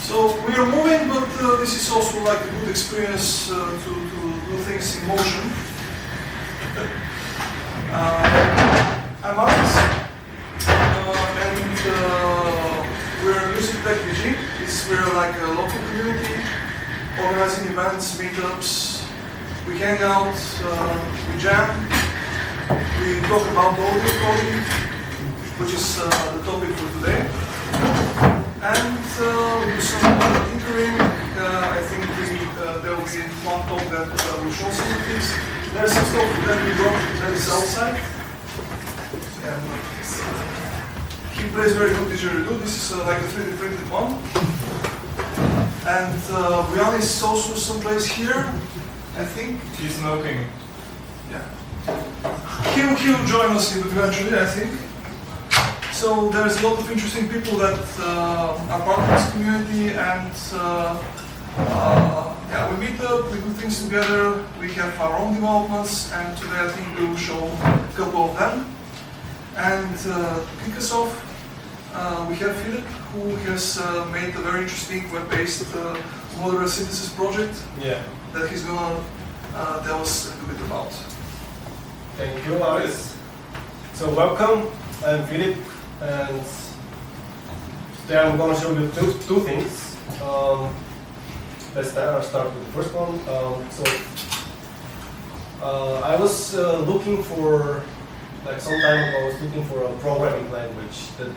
So we are moving, but this is also like a good experience to do things in motion. I'm Alex, and we're MusicTechBG. We're like a local community, organizing events, meetups. We hang out, we jam, we talk about audio coding, which is the topic for today. And we do some tinkering. I think there will be one talk that will show some of these. There's some stuff that we brought that is outside. And he plays very good didgeridoo. This is like a 3D printed one. And Brian is also someplace here, I think. He's smoking. Yeah. He'll join us eventually, I think. So there's a lot of interesting people that are part of this community, and yeah, we meet up, we do things together, we have our own developments, and today I think we will show a couple of them. And to kick us off, we have Philip, who has made a very interesting web-based modular synthesis project that he's going to tell us a little bit about. Thank you, Alex. So welcome, I'm Philip. And today I'm going to show you two things. Let's start with the first one. I was looking for, like some time ago, I was looking for a programming language that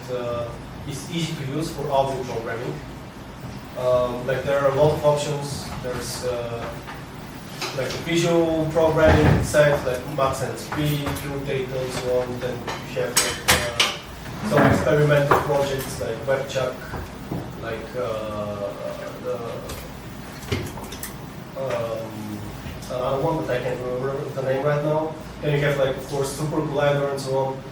is easy to use for audio programming. Like there are a lot of options. There's like the visual programming inside, like max and speed, pure data, and so on. Then you have like, some experimental projects like WebChuck, like another one that I can't remember the name right now. Then you have like, of course, Super Collider and so on.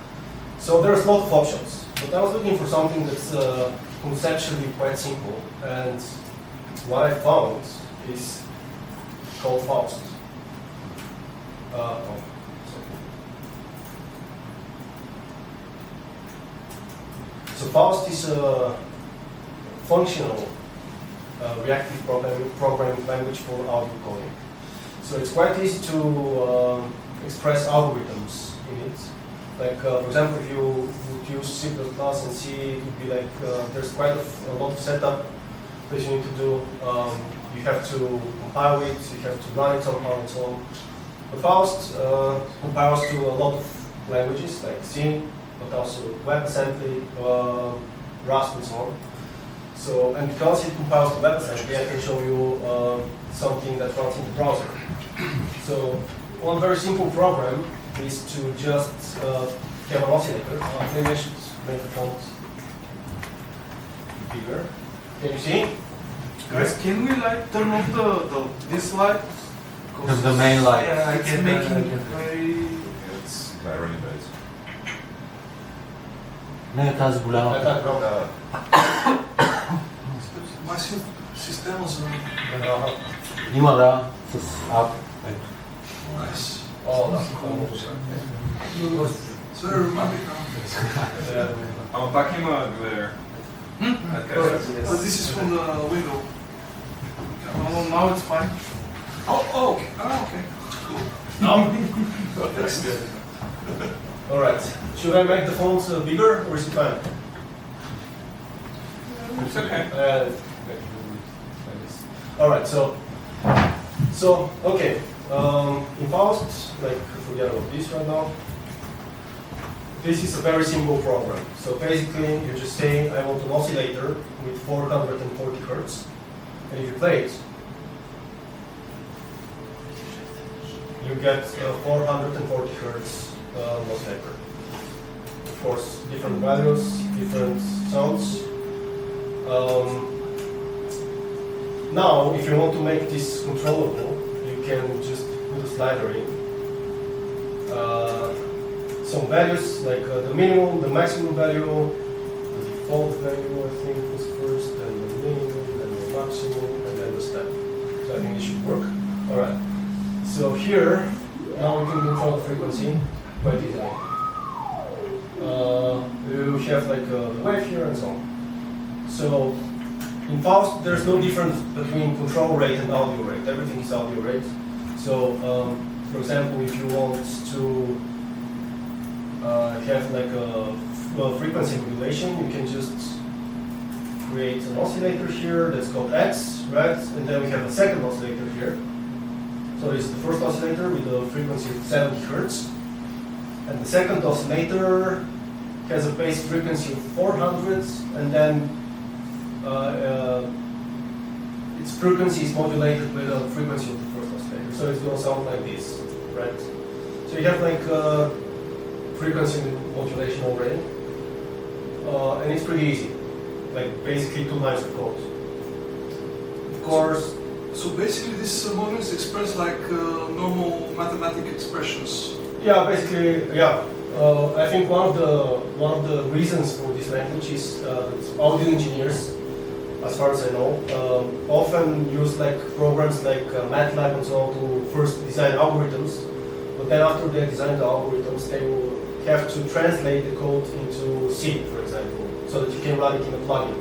So there's a lot of options. But I was looking for something that's conceptually quite simple. And what I found is called Faust. So Faust is a functional reactive programming language for audio coding. So it's quite easy to express algorithms in it. Like for example, if you would use C++ and C, it would be like there's quite a lot of setup that you need to do. You have to compile it, you have to run it somehow and so on. But Faust compiles to a lot of languages like C, but also WebAssembly, Rust, and so on. So, and because it compiles to WebAssembly, I can show you something that runs in the browser. So, one very simple program is to just have an oscillator. Maybe I should make the font bigger. Can you see? Guys, can we like turn off this light? The main light. Yeah, it's making very. It's glaring a bit. Nee, het is Milanov. My system is Niemand daar. Het is up. nice. Oh, that's cool. It's very romantic now. I'm packing my glitter. But this is from the window. Oh, now it's fine. Oh, okay. Ah, okay. Cool. No. That's good. All right. Should I make the font bigger or is it fine? It's okay. Like this. All right. So okay. In Faust, like forget about this right now. This is a very simple program. So basically, you just say I want an oscillator with 440 hertz, and if you play it, you get 440 hertz oscillator. Of course, different values, different sounds. Now, if you want to make this controllable, you can just put a slider in. Some values, like the minimum, the maximum value, the default value, I think was first, then the minimum, then the maximum, and then the step. So I think it should work. All right. So here, now we can control the frequency quite easily. You have like the wave here and so on. So in Faust, there's no difference between control rate and audio rate. Everything is audio rate. So, for example, if you want to have like a frequency modulation, you can just create an oscillator here that's called X, right? And then we have a second oscillator here. So this is the first oscillator with a frequency of 70 Hertz. And the second oscillator has a base frequency of 400, and then its frequency is modulated with the frequency of the first oscillator. So it's going to sound like this, right? So you have like frequency modulation already, and it's pretty easy. Like basically 2 lines of code. Of course. So basically, this module is expressed like normal mathematical expressions. Yeah, basically, yeah. I think one of the reasons for this language is that audio engineers, as far as I know, often use like programs like MATLAB and so on to first design algorithms, but then after they design the algorithms, they will have to translate the code into C, for example, so that you can run it in a plugin.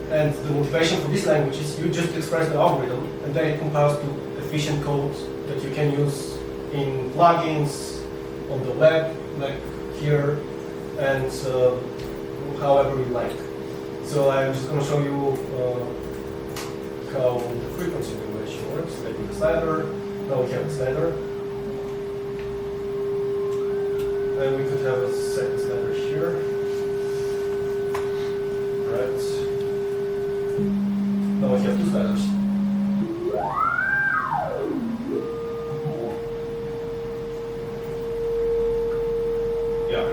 And the motivation for this language is you just express the algorithm, and then it compiles to efficient code that you can use in plugins, on the web, like here, and however you like. So I'm just going to show you how the frequency modulation works. Like with the slider. Now we have the slider. And we could have a second slider here. Right. Now we have 2 sliders. Yeah.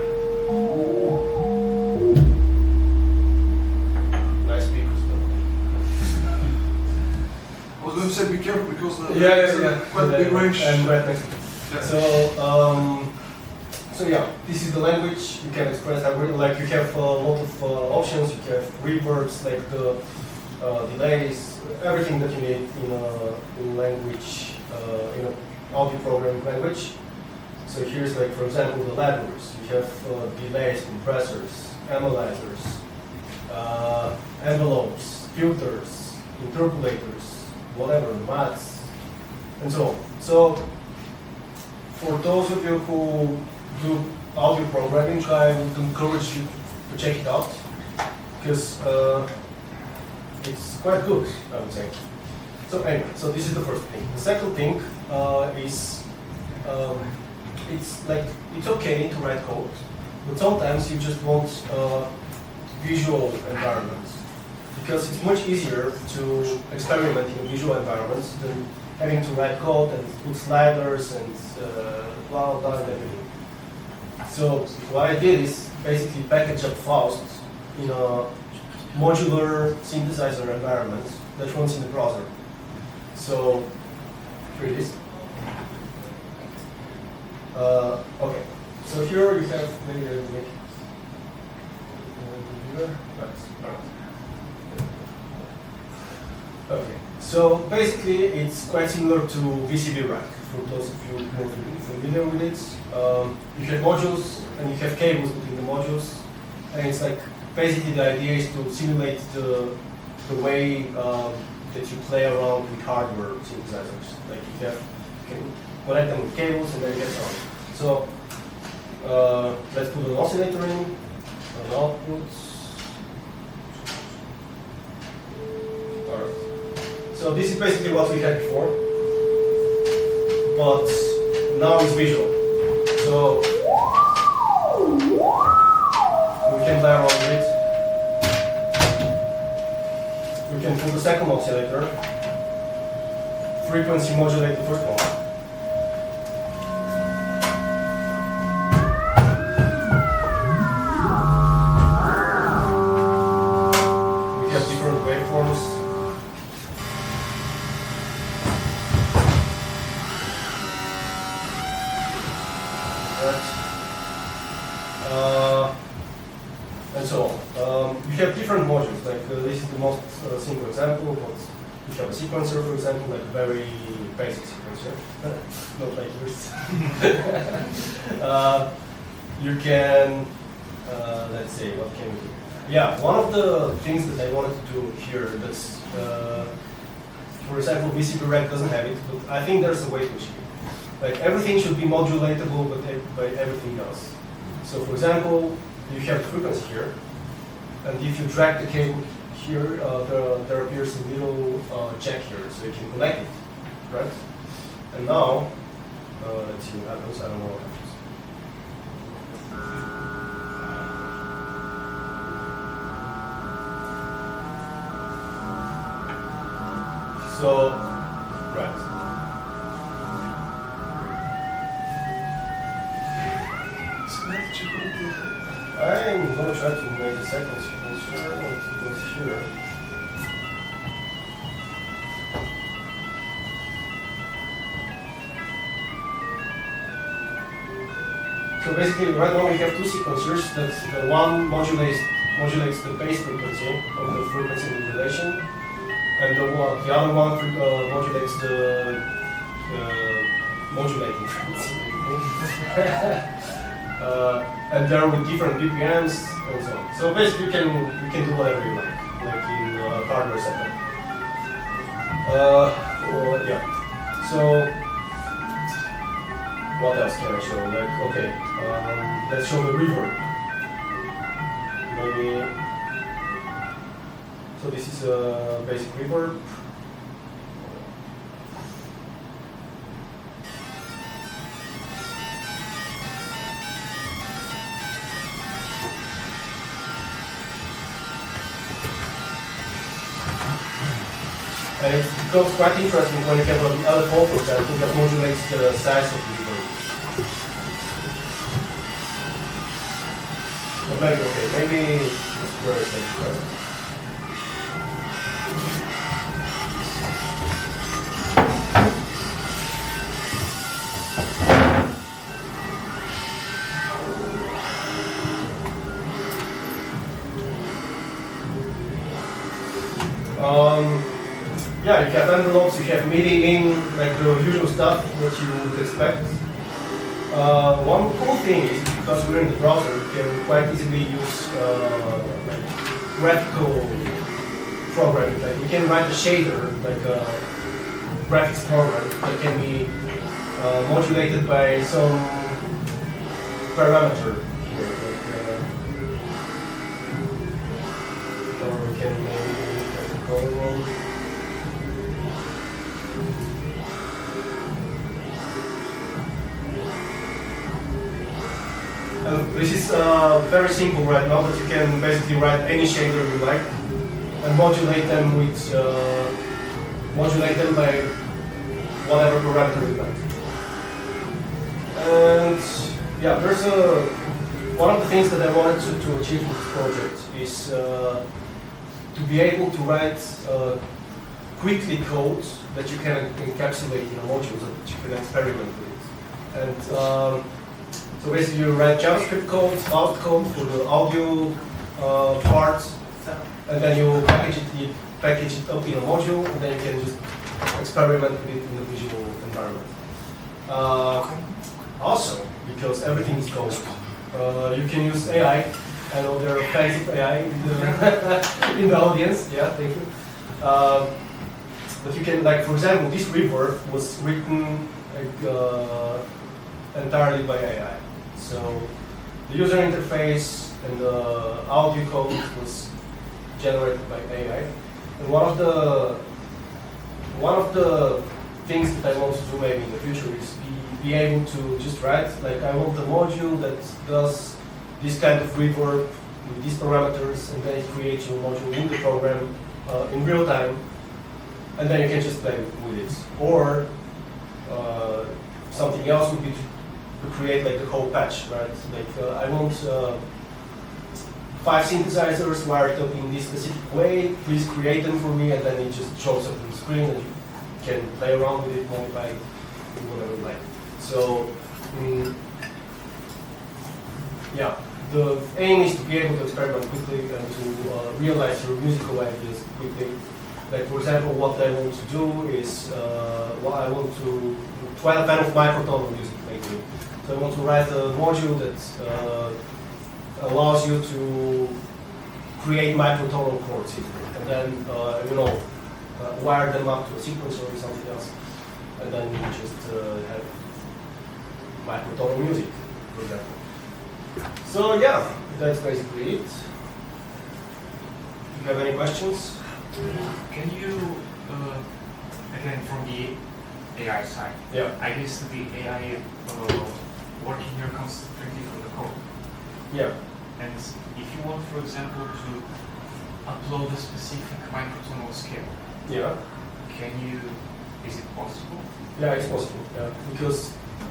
Nice speakers though. I was going to say be careful because quite Yeah, big range. And right next to it. Yeah. So yeah, this is the language you can express. Like you have a lot of options. You have reverbs, like the delays, everything that you need in language, in an audio programming language. So here's like, for example, the libraries. You have delays, compressors, analyzers, envelopes, filters, interpolators, whatever, maths, and so on. So for those of you who do audio programming, I would encourage you to check it out, because it's quite good, I would say. So anyway, so this is the first thing. The second thing is it's okay to write code, but sometimes you just want visual environments, because it's much easier to experiment in visual environments than having to write code and put sliders and blah blah and everything. So what I did is basically package up Faust in a modular synthesizer environment that runs in the browser. So here it is. Okay, so here you have, maybe I'll make it right. Okay, so basically it's quite similar to VCB rack, for those of you who are familiar with it. You have modules and you have cables between the modules, and it's like basically the idea is to simulate the way that you play around with hardware synthesizers. Like you can connect them with cables and then you get sound. So let's put an oscillator in, an output. Alright. So this is basically what we had before, but now it's visual. So we can play around with it. We can put the second oscillator, frequency modulate the first one. We have different waveforms. And so on. We have different modules, like this is the most simple example, but we have a sequencer, for example, like a very basic sequencer, not like yours. You can, let's see, what can we do? Yeah, one of the things that I wanted to do here, that's, for example, VCP Rec doesn't have it, but I think there's a way to achieve it. Like everything should be modulatable by everything else. So for example, you have the frequency here, and if you drag the cable here, there appears a little jack here, so you can connect it, right? And now, let's see what happens, I don't know what happens. So, right. I'm going to try to make the seconds closer when it goes here. So basically, right now we have two sequencers. That the one modulates the base frequency of the frequency modulation, and the other one modulates the modulating frequency. And they're with different BPMs and so on. So basically, you can do whatever you like in hardware setup. Yeah. So what else can I show? Like, okay, let's show the reverb. Maybe. So this is a basic reverb. And it becomes quite interesting when you have the other vocals that modulates the size of the reverb. But maybe, okay, maybe let's blur it first. Yeah, you have envelopes, you have MIDI in, like the usual stuff that you would expect. One cool thing is, because we're in the browser, you can quite easily use like graphical programming. Like we can write a shader, like a graphics program that can be modulated by some parameter here. Like, or we can maybe have a color mode. This is very simple right now, but you can basically write any shader you like and modulate them with by whatever parameter you like. And yeah, there's one of the things that I wanted to achieve with this project is to be able to write quickly code that you can encapsulate in a module so that you can experiment with it. And so basically you write JavaScript code, Faust code for the audio part, and then you package it up in a module, and then you can just experiment with it in the visual environment. Also, because everything is code, you can use AI. I know there are fancy AI in the audience. Yeah, thank you. But you can, like, for example, this reverb was written like, entirely by AI. So the user interface and the audio code was generated by AI. And one of the things that I want to do maybe in the future is be able to just write, like, I want a module that does this kind of reverb with these parameters, and then it creates your module in the program in real time, and then you can just play with it. Or something else would be to create like the whole patch, right? Like I want 5 synthesizers wired up in this specific way. Please create them for me, and then it just shows up on the screen, and you can play around with it, modify it, do whatever you like. So, yeah, the aim is to be able to experiment quickly and to realize your musical ideas quickly. Like, for example, what I want to do is, I want to try a kind of microtonal music making. So I want to write a module that allows you to create microtonal chords easily, and then wire them up to a sequencer or something else, and then you just have microtonal music, for example. So yeah, that's basically it. Do you have any questions? Can you, again, from the AI side, Yeah. I guess the AI working here comes strictly from the code. Yeah. And if you want, for example, to upload a specific microtonal scale, Yeah. is it possible? Yeah, it's possible. Yeah, because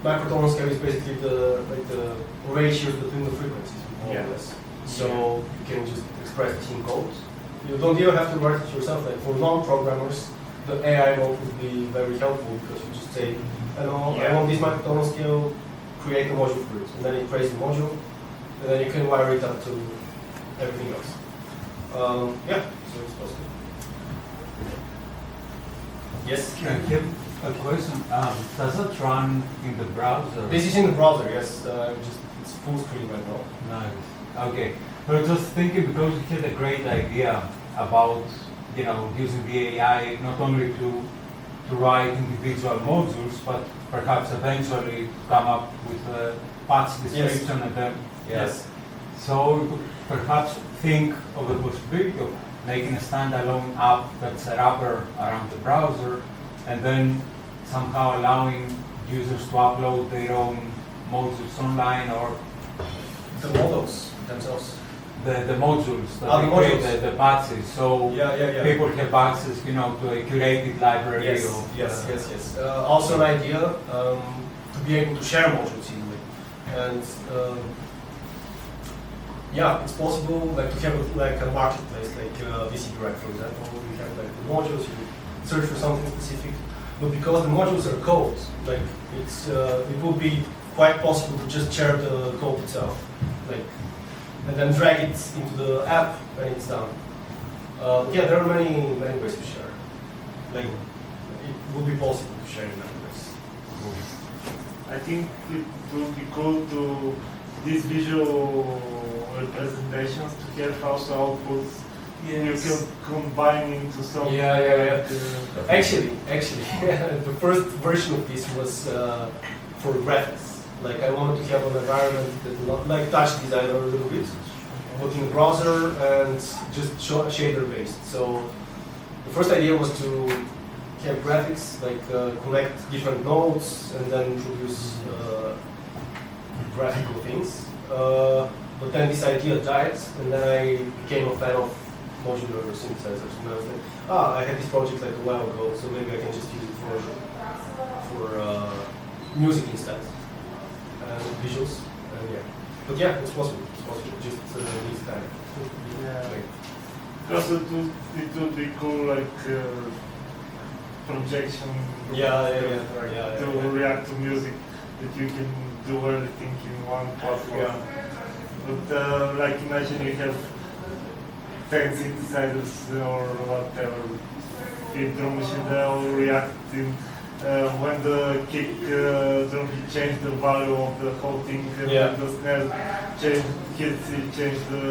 microtonal scale is basically the ratios between the frequencies, more or less. So you can just express it in code. You don't even have to write it yourself. Like for non-programmers, the AI mode would be very helpful because you just say, I want this microtonal scale, create a module for it, and then it creates the module, and then you can wire it up to everything else. Yeah, so it's possible. Yes. I have a question. Does it run in the browser? This is in the browser. Yes, it's full screen right now. Nice. Okay. I was just thinking because you had a great idea about using the AI not only to write individual modules, but perhaps eventually come up with a patch description and then Yes. So you could perhaps think of the possibility of making a standalone app that's a wrapper around the browser, and then somehow allowing users to upload their own modules online, or The models themselves. the modules that the they create, modules. the patches. So Yeah. people have access, to a curated library. Yes, of, yes. Also an idea to be able to share modules easily, and it's possible like to have a marketplace like VCB Rack, for example. We have like the modules, you search for something specific, but because the modules are code, like it would be quite possible to just share the code itself, and then drag it into the app when it's done. There are many ways to share. Like it would be possible to share in many ways. I think it would be cool to these visual representations to have also outputs. You can combine into something. Actually, the first version of this was for graphics. Like I wanted to have an environment that not like touch designer a little bit, but in the browser and just shader based. So the first idea was to have graphics, like connect different nodes and then introduce graphical things. But then this idea died, and then I became a fan of modular synthesizers. And I was like, I had this project like a while ago, so maybe I can just use it for music instead. Visuals, but it's possible. Just needs time. Because it would be cool, like projection. To react to music, that you can do everything in one platform. But like imagine you have 10 synthesizers or whatever, in drum machine, they'll react in. When the kick drum change the value of the whole thing, when the snare change the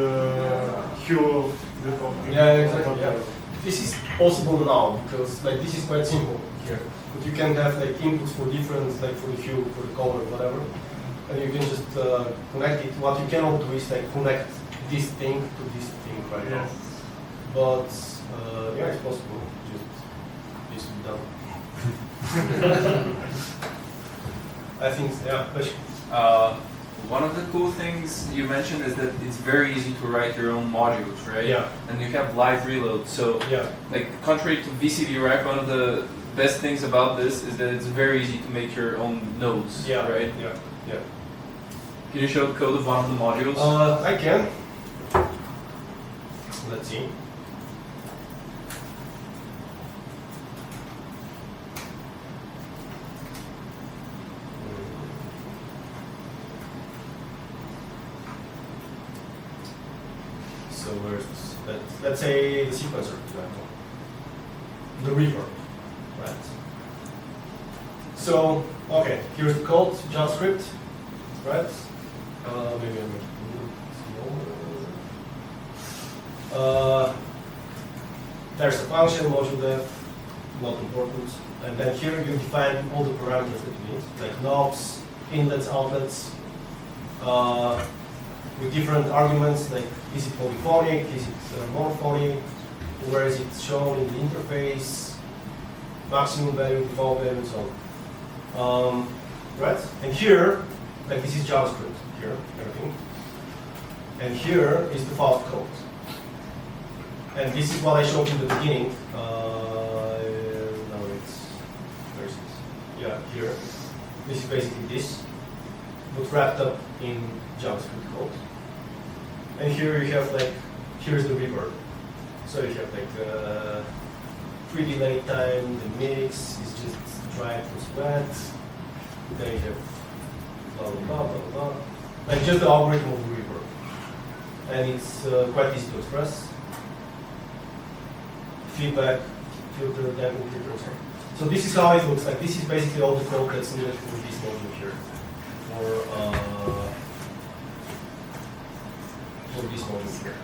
hue of the whole thing. Exactly. This is possible now because this is quite simple here. But you can have inputs for different, for the hue, for the color, whatever, and you can just connect it. What you cannot do is connect this thing to this thing right now. But it's possible. Just this will be done. I think, one of the cool things you mentioned is that it's very easy to write your own modules, right? Yeah. And you have live reload. So, contrary to VCB Rack, one of the best things about this is that it's very easy to make your own nodes, right? Yeah. Can you show the code of one of the modules? I can. Let's see. So let's say the sequencer, for example, the reverb, right? So, here's the code, JavaScript, right? Maybe I'm There's a function, module def, not important. And then here you define all the parameters that you need, like knobs, inlets, outlets, with different arguments, like is it polyphonic, is it monophonic, where is it shown in the interface, maximum value, default value, and so on. Right? And here, like this is JavaScript, here, everything. And here is the Faust code. And this is what I showed you in the beginning. No, it's, where is it? Yeah, here. This is basically this, but wrapped up in JavaScript code. And here you have like, here's the reverb. So you have like pre-delay time, the mix is just dry plus wet. Then you have blah blah blah blah blah. Like just the algorithm of the reverb. And it's quite easy to express. Feedback, filter, damping filter, and so on. So this is how it looks like. This is basically all the code that's needed for this module here. For this module here.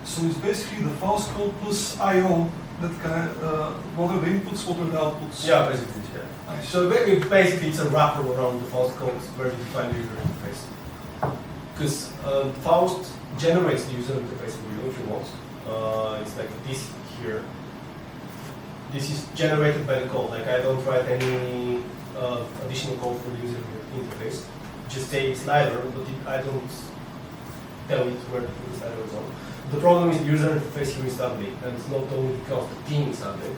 So it's basically the Faust code plus I/O that kind what are the inputs, what are the outputs? Yeah, basically, yeah. Nice. So basically it's a wrapper around the Faust code where you define the user interface. Because Faust generates the user interface for you if you want. It's like this here. This is generated by the code. Like I don't write any additional code for the user interface. Just say slider, but I don't tell it where to put the slider on. The problem is the user interface here is ugly, and it's not only because the theme is ugly,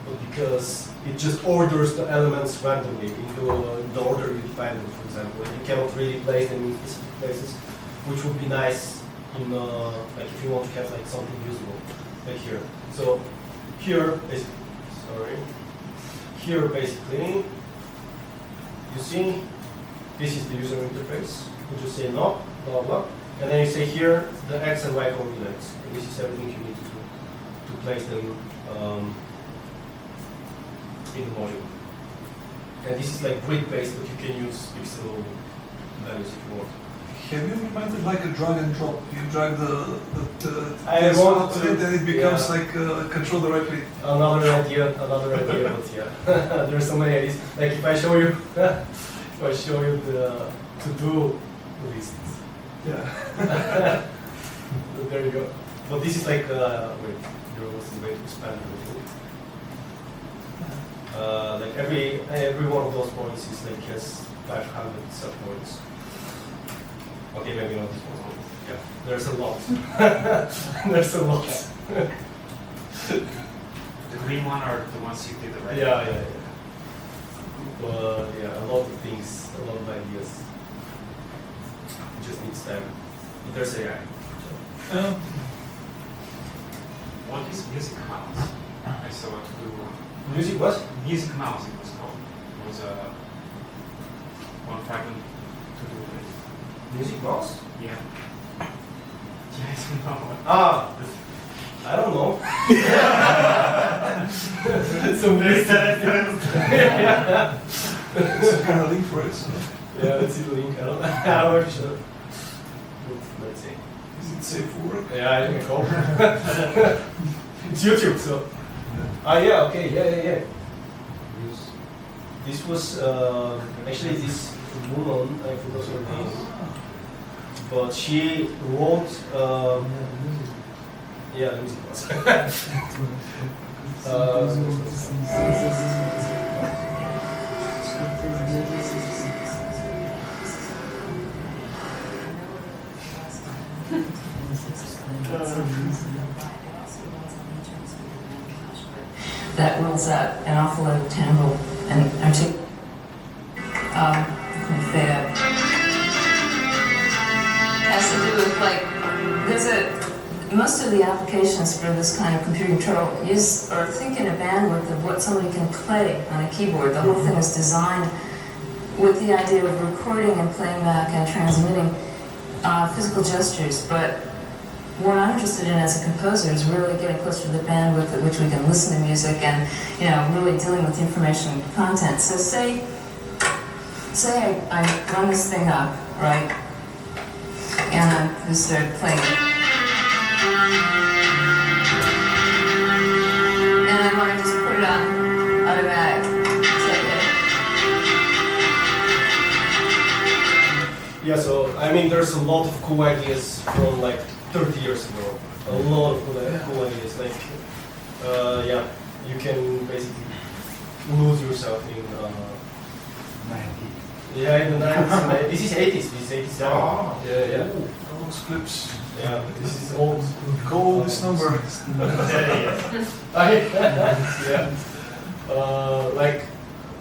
but because it just orders the elements randomly into the order you define them, for example. You cannot really place them in specific places, which would be nice in like if you want to have like something usable, like here. So here is here basically you see this is the user interface. You just say no, blah blah, and then you say here the x and y coordinates. And this is everything you need to do to place them in the module. And this is like grid based, but you can use pixel values if you want. Have you implemented like a drag and drop? You drag the I want to, and then it becomes yeah. like control directly. Another idea, but yeah. There are so many ideas. Like if I show you, if I show you the to-do list. Yeah. There you go. But this is like, wait, there was a way to expand everything. Like every one of those points is like has 500 sub-points. Okay, maybe not this one. Yeah, there's a lot. There's a lot. The green one or the ones you did already? Yeah. But yeah, a lot of things, a lot of ideas. It just needs time. But there's AI. What is Music Mouse? I saw what to do. Music what? Music Mouse it was called. It was one fragment to do with. Music mouse? Yeah. Yes, no. Ah, I don't know. It's so weird. It's kind of link for it. So. Yeah, let's see the link. I don't know if you should. Let's see. Is it safe for work? Yeah, I think so. It's YouTube, so. Ah, yeah, okay, yeah. This was actually this woman, I forgot her name, but she wrote, yeah, music class. That rules out an awful lot of tangle and articulation. That has to do with most of the applications for this kind of computer control are thinking a bandwidth of what somebody can play on a keyboard. The whole thing is designed with the idea of recording and playing back and transmitting physical gestures, but what I'm interested in as a composer is really getting closer to the bandwidth at which we can listen to music and, really dealing with information content. So say I run this thing up, right, and I just start playing it. Yeah, so I mean, there's a lot of cool ideas from like 30 years ago. A lot of cool ideas. Like, yeah, you can basically lose yourself in. 90s. Yeah, in the 90s. This is 80s. This is 87. Ah. Yeah, yeah. Those clips. Yeah, this is old. Call this number. Yeah. Like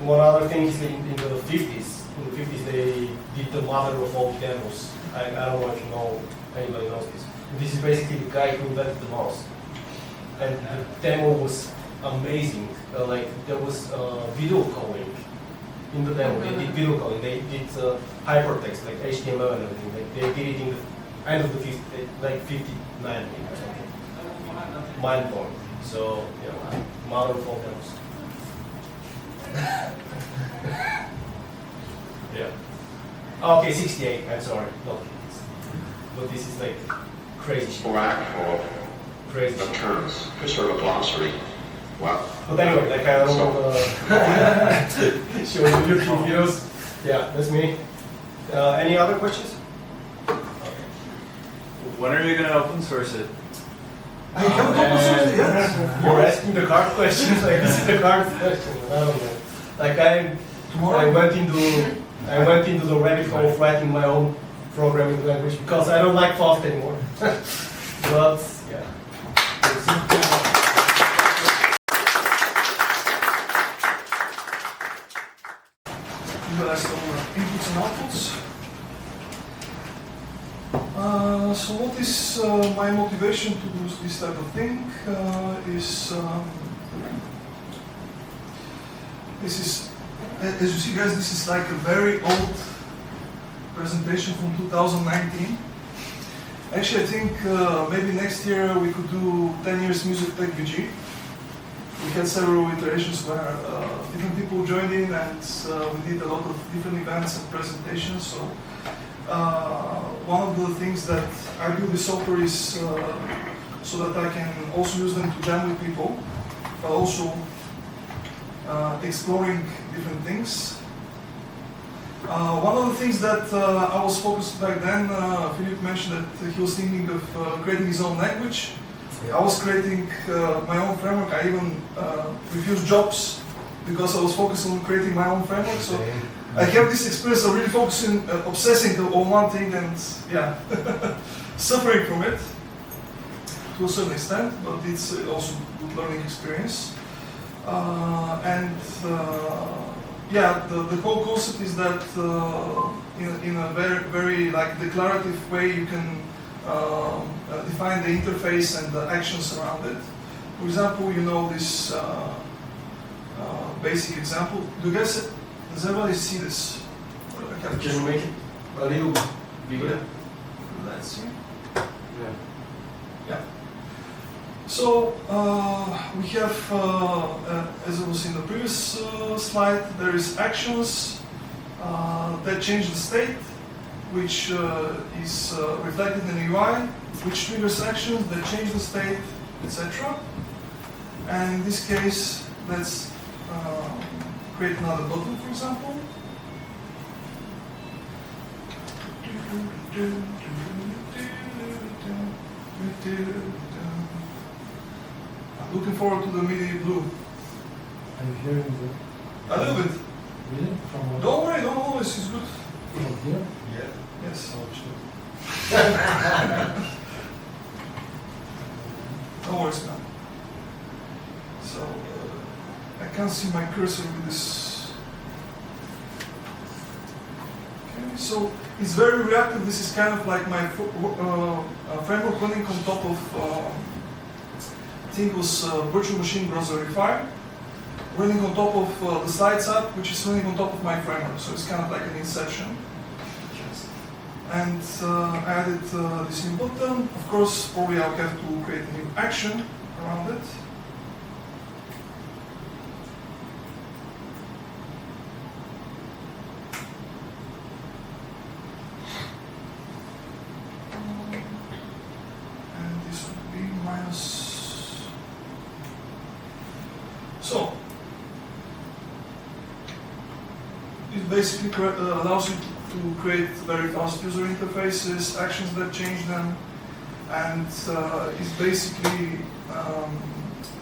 one other thing is in the 50s. In the 50s, they did the mother of all demos. I don't know if you know, anybody knows this. This is basically the guy who invented the mouse. And the demo was amazing. Like there was video calling in the demo. They did video calling. They did hypertext like HTML and everything. Like, they did it in the end of the 50s, like 59 or something. Mind blowing. So yeah, mother of all demos. Yeah. Okay, 68. I'm sorry. Not this. But this is like crazy shit. Lack Crazy of shit. terms, sort of a glossary. Wow. But anyway, like I don't want to show you YouTube videos. Yeah, that's me. Any other questions? When are you gonna open source it? I can't open yet. You're asking the hard questions. Like this is the hard question. I don't know. Like I went into the rabbit hole of writing my own programming language because I don't like Faust anymore. But yeah. You guys know inputs and outputs. So what is my motivation to do this type of thing is this is, as you see guys, this is like a very old presentation from 2019. Actually I think maybe next year we could do 10 years MusicTechBG. We had several iterations where different people joined in and we did a lot of different events and presentations. So one of the things that I do with software is so that I can also use them to jam with people, but also exploring different things. One of the things that I was focused back then, Philip mentioned that he was thinking of creating his own language. I was creating my own framework. I even refused jobs because I was focused on creating my own framework. So I have this experience of really focusing, obsessing on one thing and yeah, suffering from it to a certain extent, but it's also a good learning experience. Yeah, the whole concept is that in a very like declarative way you can define the interface and the actions around it. For example, you know this basic example. Does everybody see this? Can you make it a little bigger? Let's see. Yeah. Yeah. So we have, as it was in the previous slide, there is actions that change the state, which is reflected in the UI, which triggers actions that change the state, etc. And in this case, let's create another button, for example. I'm looking forward to the MIDI blue. Are you hearing the... A little bit. Really? From what? Don't worry, don't always, it's good. From here? Yeah. Yes. Oh, shit. Don't worry, man. So, I can't see my cursor with this. Okay, so it's very reactive. This is kind of like my framework running on top of, I think it was Virtual Machine Browser Verifier, running on top of the Slides app, which is running on top of my framework. So it's kind of like an inception. And I added this new button. Of course, probably I'll have to create a new action around it. And this would be minus. So, it basically allows you to create very fast user interfaces, actions that change them, and it's basically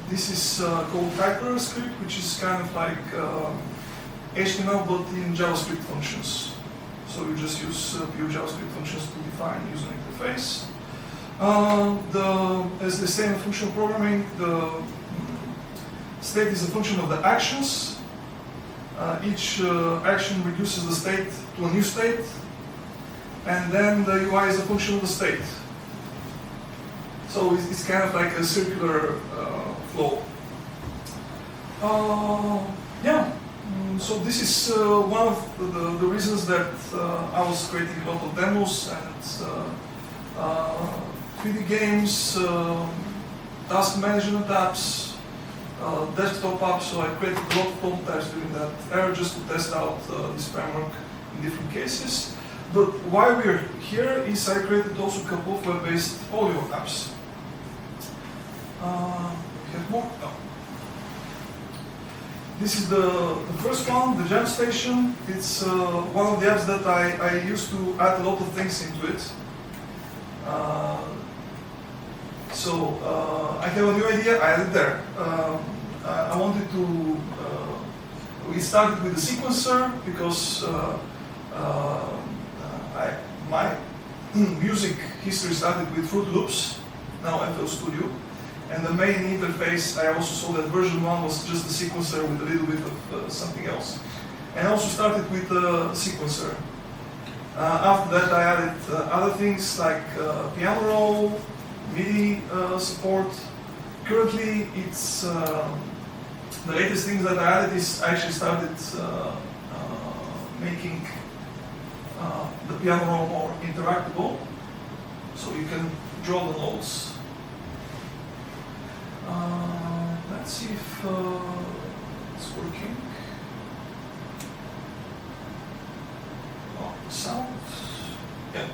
this is called Hyper script, which is kind of like HTML but in JavaScript functions. So you just use pure JavaScript functions to define user interface. As they say in functional programming, the state is a function of the actions. Each action reduces the state to a new state, and then the UI is a function of the state. So it's kind of like a circular flow. Yeah. So this is one of the reasons that I was creating a lot of demos and 3D games, task management apps, desktop apps. So I created a lot of prototypes during that era just to test out this framework in different cases. But why we're here is I created also a couple of web-based audio apps. We have more? No. This is the first one, the Jam Station. It's one of the apps that I used to add a lot of things into it. I have a new idea, I added there. I wanted to, we started with the sequencer because my music history started with Fruit Loops, now FL Studio. And the main interface, I also saw that version 1 was just the sequencer with a little bit of something else. And I also started with the sequencer. After that I added other things like piano roll, MIDI support. Currently it's, the latest things that I added is I actually started making the piano roll more interactable. So you can draw the notes. Let's see if it's working. Oh, sound. Yeah.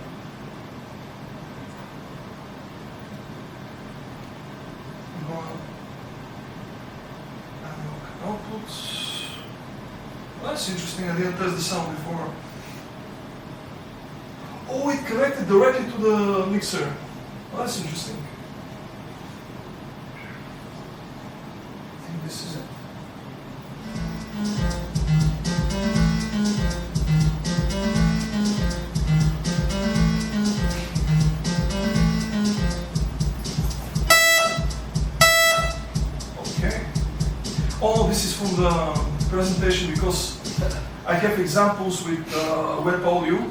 Analog outputs. Well, that's interesting. I didn't test the sound before. Oh, it connected directly to the mixer. Well, that's interesting. This is it. Okay. Oh, this is from the presentation because I have examples with web audio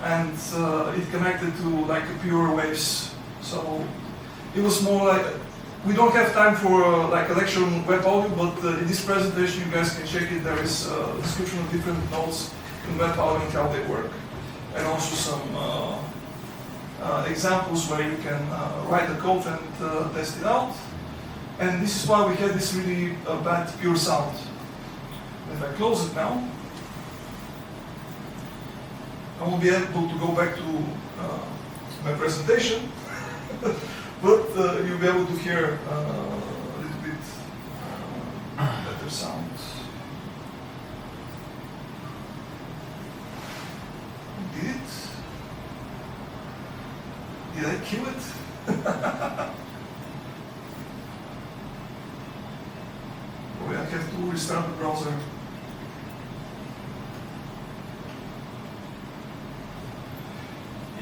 and it connected to like a pure waves. So it was more like, we don't have time for like a lecture on web audio, but in this presentation you guys can check it. There is a description of different nodes in web audio and how they work. And also some examples where you can write the code and test it out. And this is why we had this really bad pure sound. If I close it now, I won't be able to go back to my presentation. But you'll be able to hear a little bit better sound. Did it? Did I kill it? Oh, I have to restart the browser.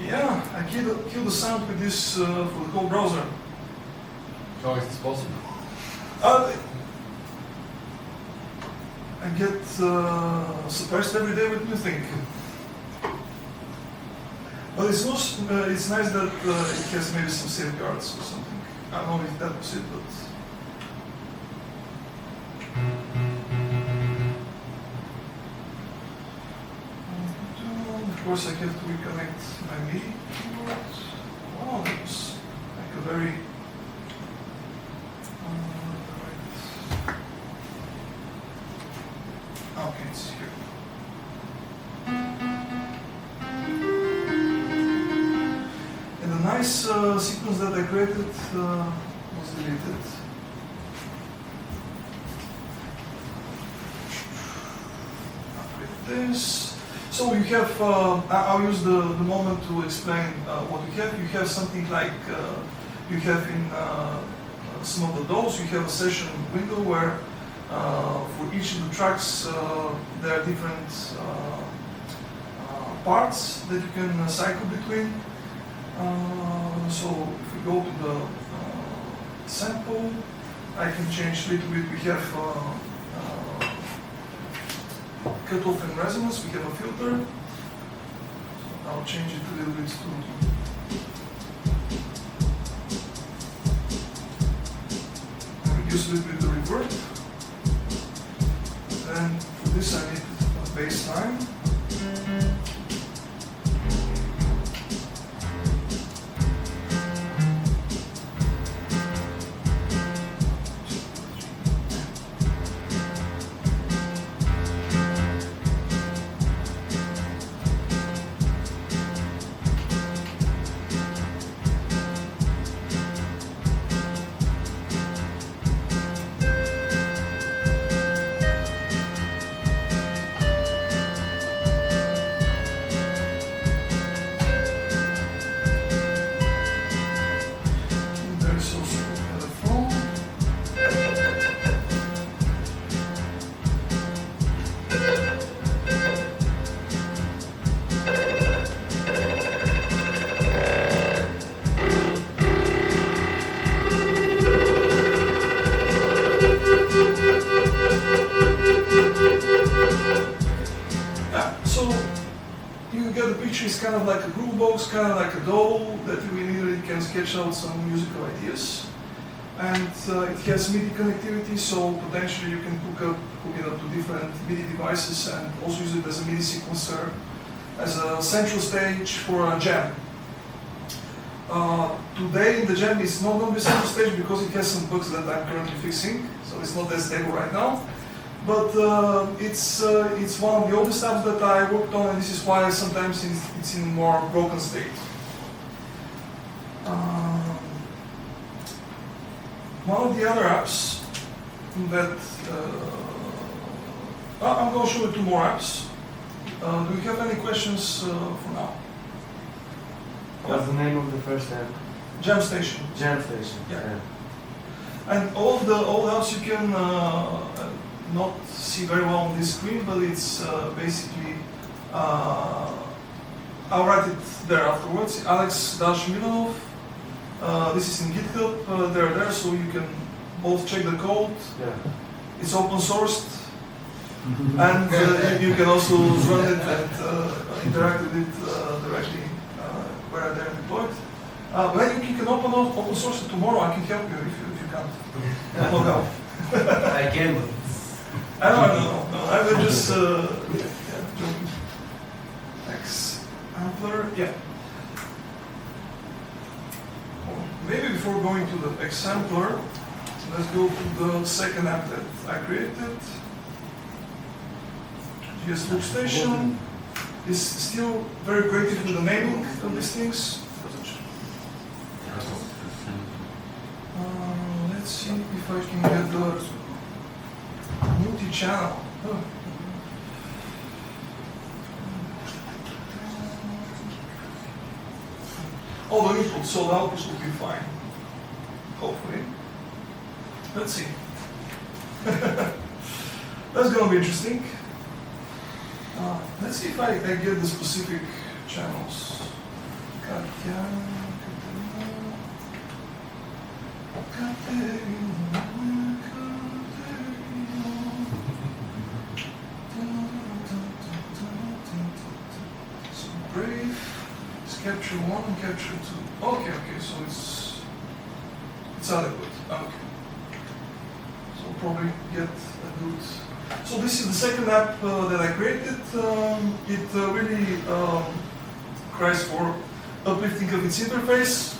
Yeah, I killed the sound with this for the whole browser. How is this possible? I get surprised every day with new thing. But it's nice that it has maybe some safeguards or something. I don't know if that was it, but. Of course, I have to reconnect my MIDI keyboard. Wow, that was like a very. Okay, it's here. And the nice sequence that I created was deleted. Upgrade this. So you have, I'll use the moment to explain what you have. You have something like, you have in some of the DAWs, you have a session window where for each of the tracks there are different parts that you can cycle between. So if we go to the sample, I can change a little bit. We have cutoff and resonance, we have a filter. So I'll change it a little bit to reduce a little bit the reverb. Then for this I need a baseline. Kind of like a groove box, kind of like a DAW that you immediately can sketch out some musical ideas. And it has MIDI connectivity, so potentially you can hook it up to different MIDI devices and also use it as a MIDI sequencer, as a central stage for a jam. Today in the jam it's not going to be central stage because it has some bugs that I'm currently fixing, so it's not as stable right now. But it's one of the oldest apps that I worked on, and this is why sometimes it's in more broken state. One of the other apps that I'm going to show you two more apps. Do you have any questions for now? What's the name of the first app? Jam Station. Jam Station. Yeah. And all the apps you can not see very well on this screen, but it's basically, I'll write it there afterwards. Alex-Milanov, this is in GitHub, they're there, so you can both check the code. Yeah. It's open sourced, and you can also run it and interact with it directly where they're deployed. When you can open source it tomorrow, I can help you if you can't log out. I can. No. I'm just joking. xAmplR, yeah. Maybe before going to the xAmplR, let's go to the second app that I created. GS Workstation is still very creative with the naming of these things. Let's see if I can get the multi-channel. All the inputs, so the outputs will be fine. Hopefully. Let's see. That's going to be interesting. Let's see if I get the specific channels. So brave, it's capture 1 and capture 2. Okay, so it's adequate. Okay. So probably get a good. So this is the second app that I created. It really cries for uplifting of its interface,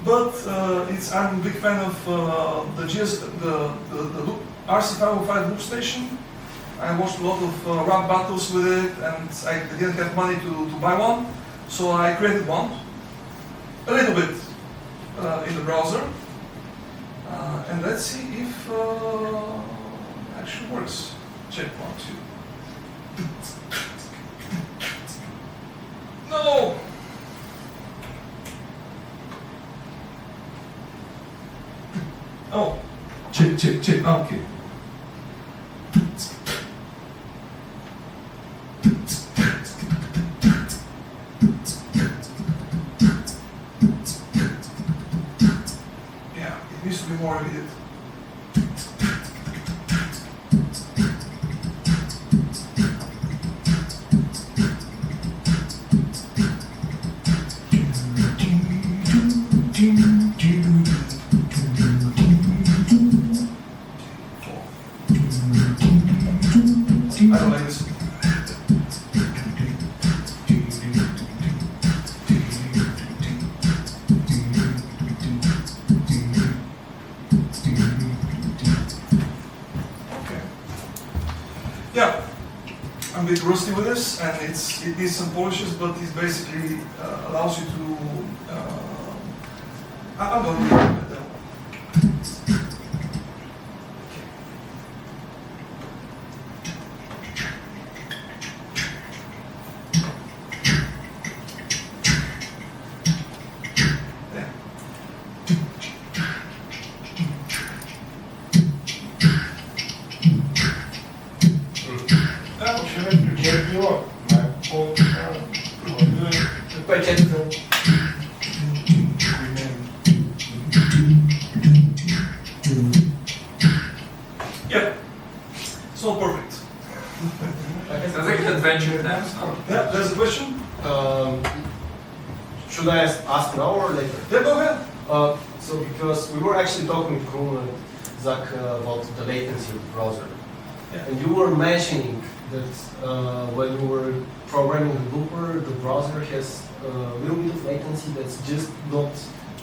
but I'm a big fan of the RC505 loop station. I watched a lot of rap battles with it, and I didn't have money to buy one, so I created one, a little bit in the browser, and let's see if it actually works. Check 1, 2. check. Okay. Yeah, it needs to be more immediate. I don't like this. Okay. Yeah, I'm a bit rusty with this, and it needs some polishes, but it basically allows you to. I'm going to leave it at that. Yeah, it's not perfect. Sounds like an adventure now. Yeah, there's a question? Should I ask now or later? Yeah, go ahead. So because we were actually talking with Kuhn and Zach about the latency of the browser. Yeah. And you were mentioning that when you were programming the looper, the browser has a little bit of latency that's just not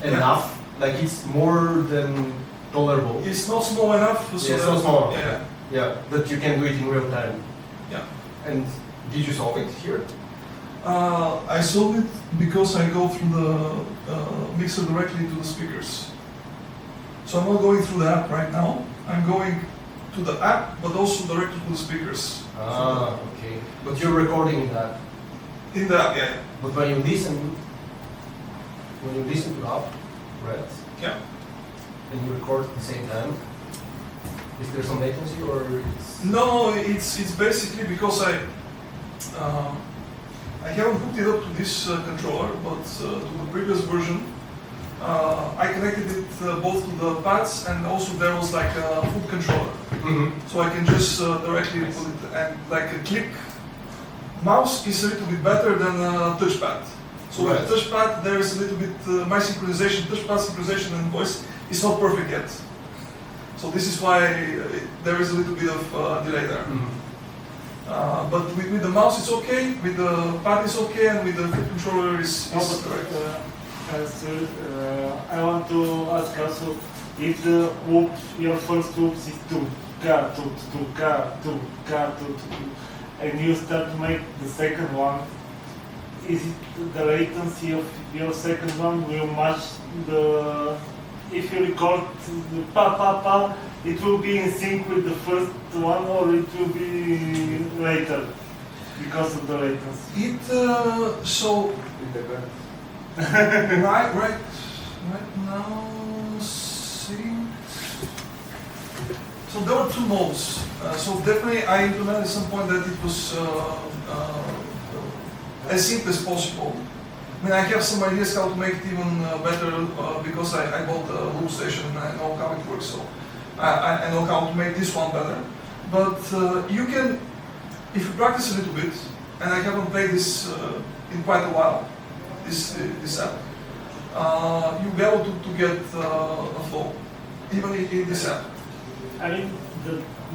enough. Like it's more than tolerable. It's not small enough. So It's not small. Yeah. Yeah, that you can do it in real time. Yeah. And did you solve it here? I solved it because I go through the mixer directly to the speakers. So I'm not going through the app right now. I'm going to the app, but also directly to the speakers. Ah, okay. But you're recording that. In the app, yeah. But when you listen to the app, right? Yeah. And you record at the same time, is there some latency or it's... No, it's basically because I haven't hooked it up to this controller, but to the previous version, I connected it both to the pads and also there was like a foot controller. Mm-hmm. So I can just directly put it and like a click. Mouse is a little bit better than a touchpad. So Right. with touchpad there is a little bit, my synchronization, touchpad synchronization and voice is not perfect yet. So this is why there is a little bit of delay there. Mm-hmm. But with the mouse it's okay, with the pad it's okay, and with the foot controller is correct. I want to ask also if the whoops, your first whoops is 2K, 2K, and you start to make the second one, is it the latency of your second one will match the, if you record the pa, it will be in sync with the first one or it will be later because of the latency? It so right now see. So there were two modes. So definitely I implemented at some point that it was as simple as possible. I mean, I have some ideas how to make it even better because I bought a loop station and I know how it works. So I know how to make this one better. But you can, if you practice a little bit, and I haven't played this in quite a while, this app, you'll be able to get a flow, even in this app. I mean,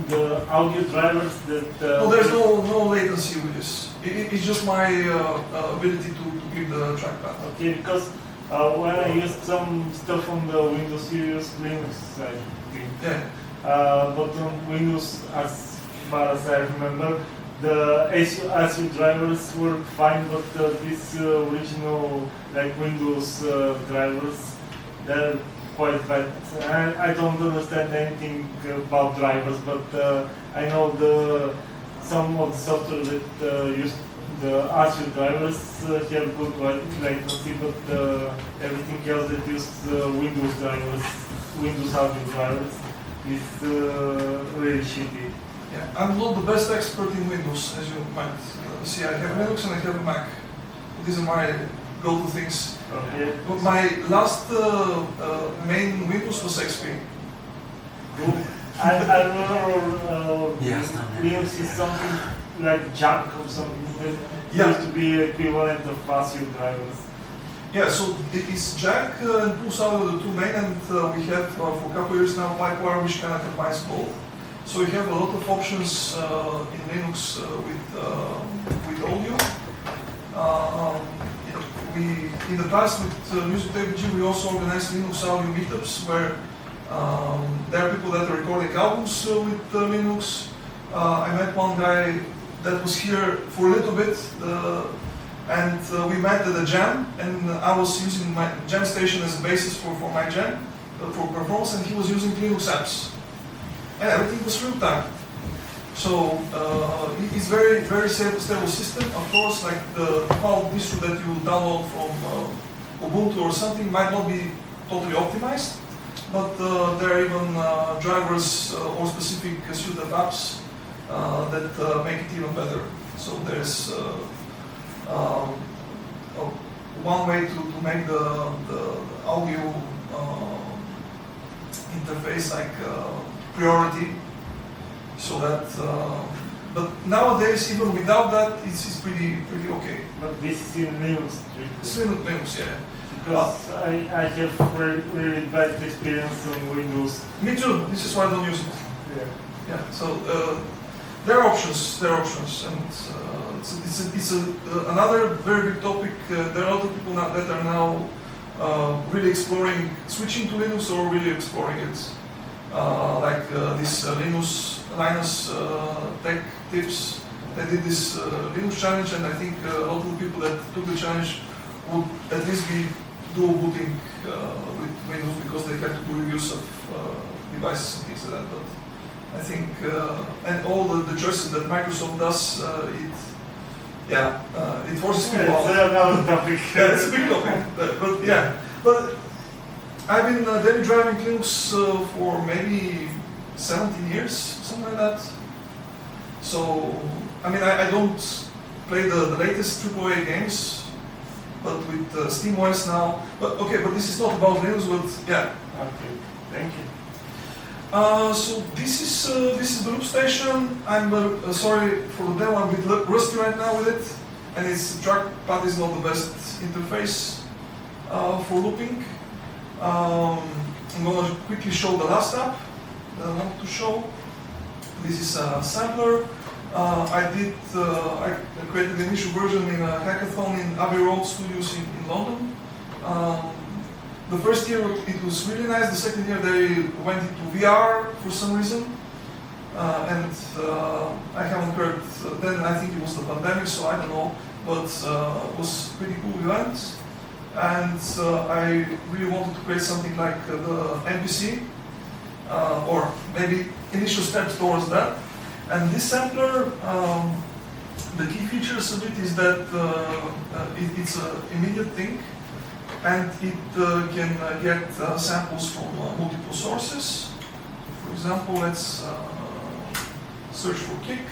the audio drivers that... No, there's no latency with this. It's just my ability to keep the trackpad. Okay, because when I used some stuff on the Windows Series Linux, I think. Yeah. But on Windows, as far as I remember, the ASU drivers work fine, but these original like Windows drivers, they're quite bad. I don't understand anything about drivers, but I know some of the software that use the ASU drivers have good latency, but everything else that uses Windows drivers, Windows audio drivers, is really shitty. Yeah, I'm not the best expert in Windows, as you might see. I have Linux and I have a Mac. These are my go-to things. Okay. But my last main Windows was XP. I remember Linux is something like Jack or something that used to be equivalent of passive drivers. Yeah, so it is Jack and Pulsar are the two main, and we have for a couple of years now PyPyR, which kind of combines both. So we have a lot of options in Linux with audio. In the past with MusicTechBG, we also organized Linux audio meetups where there are people that are recording albums with Linux. I met one guy that was here for a little bit, and we met at a jam, and I was using my jam station as a basis for my jam, for performance, and he was using Linux apps. And everything was real time. So it's very, very stable system. Of course, like the default distro that you download from Ubuntu or something might not be totally optimized, but there are even drivers or specific suite of apps that make it even better. So there's one way to make the audio interface like priority, so that. But nowadays, even without that, it's pretty okay. But this is in Linux. It's Linux, yeah. Because I have really bad experience on Windows. Me too. This is why I don't use it. Yeah. Yeah. So there are options. There are options, and it's another very big topic. There are a lot of people now that are now really exploring switching to Linux or really exploring it. Like this Linus Tech Tips. They did this Linux challenge, and I think a lot of the people that took the challenge would at least be dual booting with Windows because they had to do reviews of devices and things like that. But I think, and all the choices that Microsoft does, it forces people out. It's another topic. Yeah, it's a big topic. But yeah, but I've been daily driving Linux for maybe 17 years, something like that. So, I mean, I don't play the latest AAA games, but with SteamOS now. But okay, but this is not about Linux, but yeah. Okay, thank you. So this is the loop station. I'm sorry for the demo. I'm a bit rusty right now with it, and its trackpad is not the best interface for looping. I'm going to quickly show the last app that I want to show. This is xAmplR. I created the initial version in a hackathon in Abbey Road Studios in London. The first year it was really nice. The second year they went into VR for some reason, and I haven't heard. Then I think it was the pandemic, so I don't know. But it was a pretty cool event, and I really wanted to create something like the NPC, or maybe initial steps towards that. And this sampler, the key features of it is that it's an immediate thing, and it can get samples from multiple sources. For example, let's search for kick.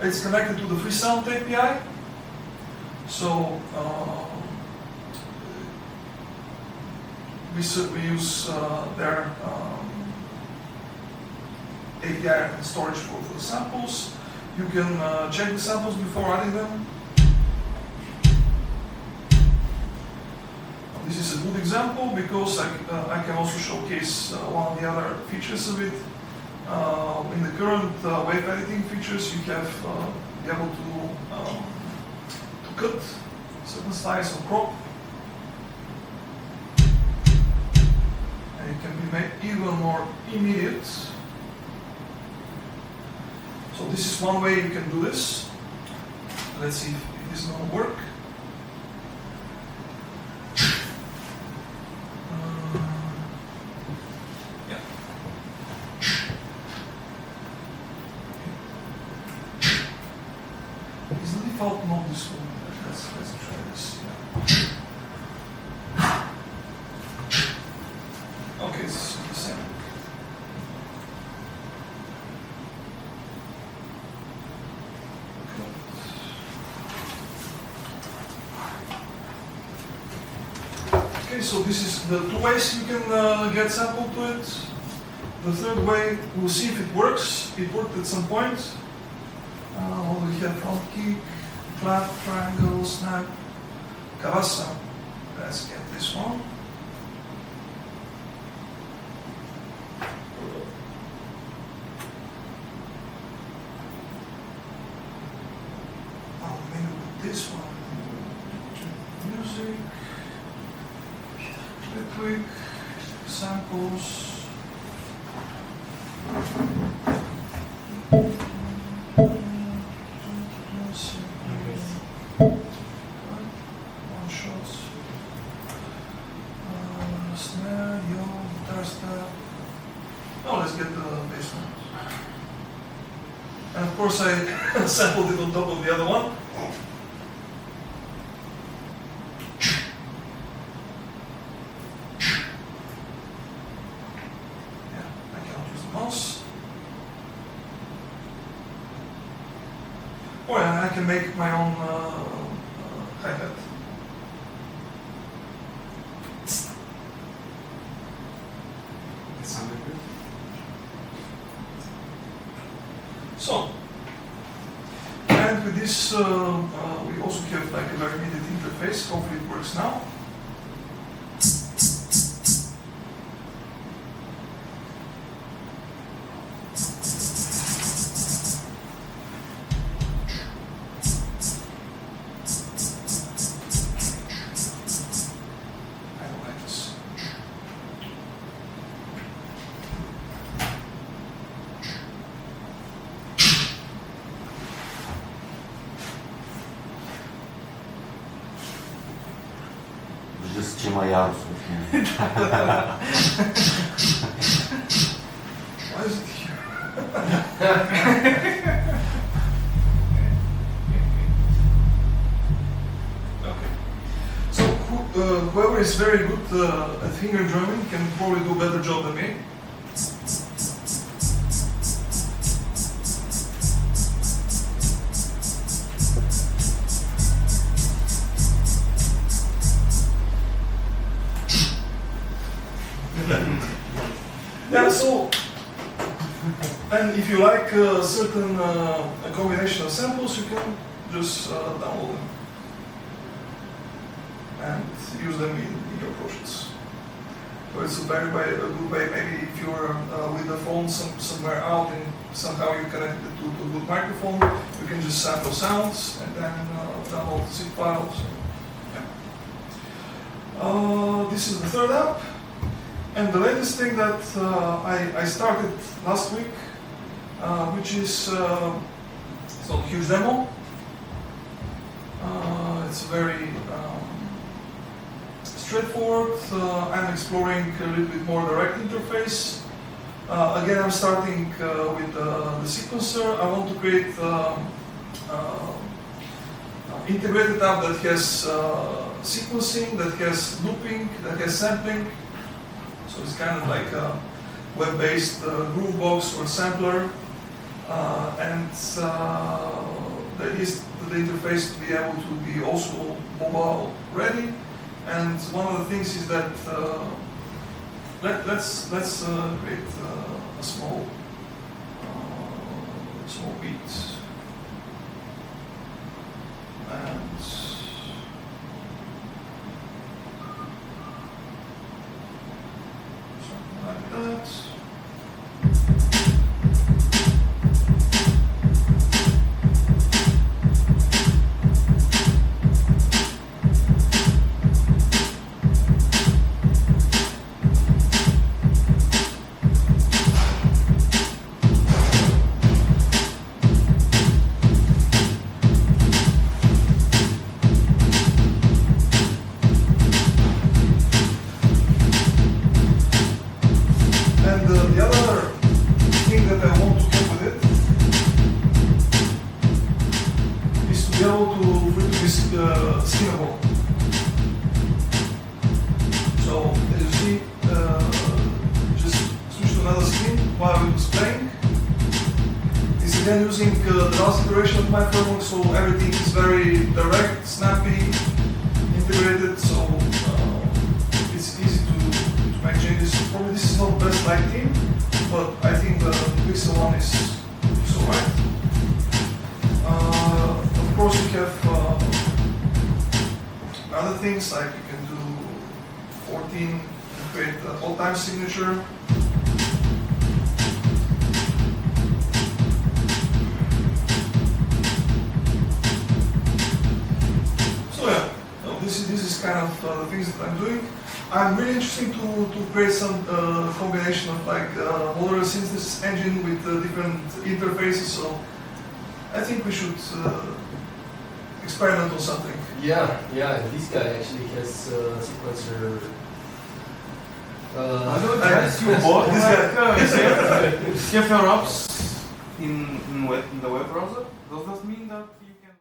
It's connected to the free sound API. So we use their API storage for the samples. You can check the samples before adding them. This is a good example because I can also showcase one of the other features of it. In the current wave editing features, you have be able to cut certain slice or crop, and it can be made even more immediate. So this is one way you can do this. Let's see if this is going to work. Yeah. Is the default mode this one? Let's try this. Yeah. Okay, it's the same. so this is the two ways you can get sample to it. The third way, we'll see if it works. It worked at some point. What do we have? Front kick, clap, triangle, snap, kavasa. Let's get this one. Oh, maybe with this one. Music, quick samples. One shot. Snare, yo, guitar step. Oh, let's get the bass note. And of course I sampled it on top of the other one. Oh, and I can make my own hi-hat. That sounded good. So, and with this, we also have like a very immediate interface. Hopefully it works now. Just Chimayaru with Why is it here? Okay. So whoever is very good at finger drumming can probably do a better job than me. Yeah, so, and if you like a certain a combination of samples, you can just download them and use them in your projects. So it's a very a good way, maybe if you're with the phone somewhere out and somehow you connect it to a good microphone, you can just sample sounds and then download the zip files. Yeah. This is the third app. And the latest thing that I started last week, which is it's not a huge demo. It's very straightforward. I'm exploring a little bit more direct interface. Again, I'm starting with the sequencer. I want to create integrated app that has sequencing, that has looping, that has sampling. So it's kind of like a web-based Groovebox or sampler, and there is the interface to be able to be also mobile ready. And one of the things is that let's create a small beat and. Like that. Again, using the last iteration of my framework, so everything is very direct, snappy, integrated, so it's DJing is probably this is not the best lighting, but I think the Pixel one is alright. Of course, you have other things like you can do 14 and create an all-time signature. So yeah, no, this is kind of the things that I'm doing. I'm really interested to create some combination of like modular synthesis engine with different interfaces. So I think we should experiment on something. Yeah, this guy actually has sequencer. I know guys, you bought CFR apps in the web browser. Does that mean that you can?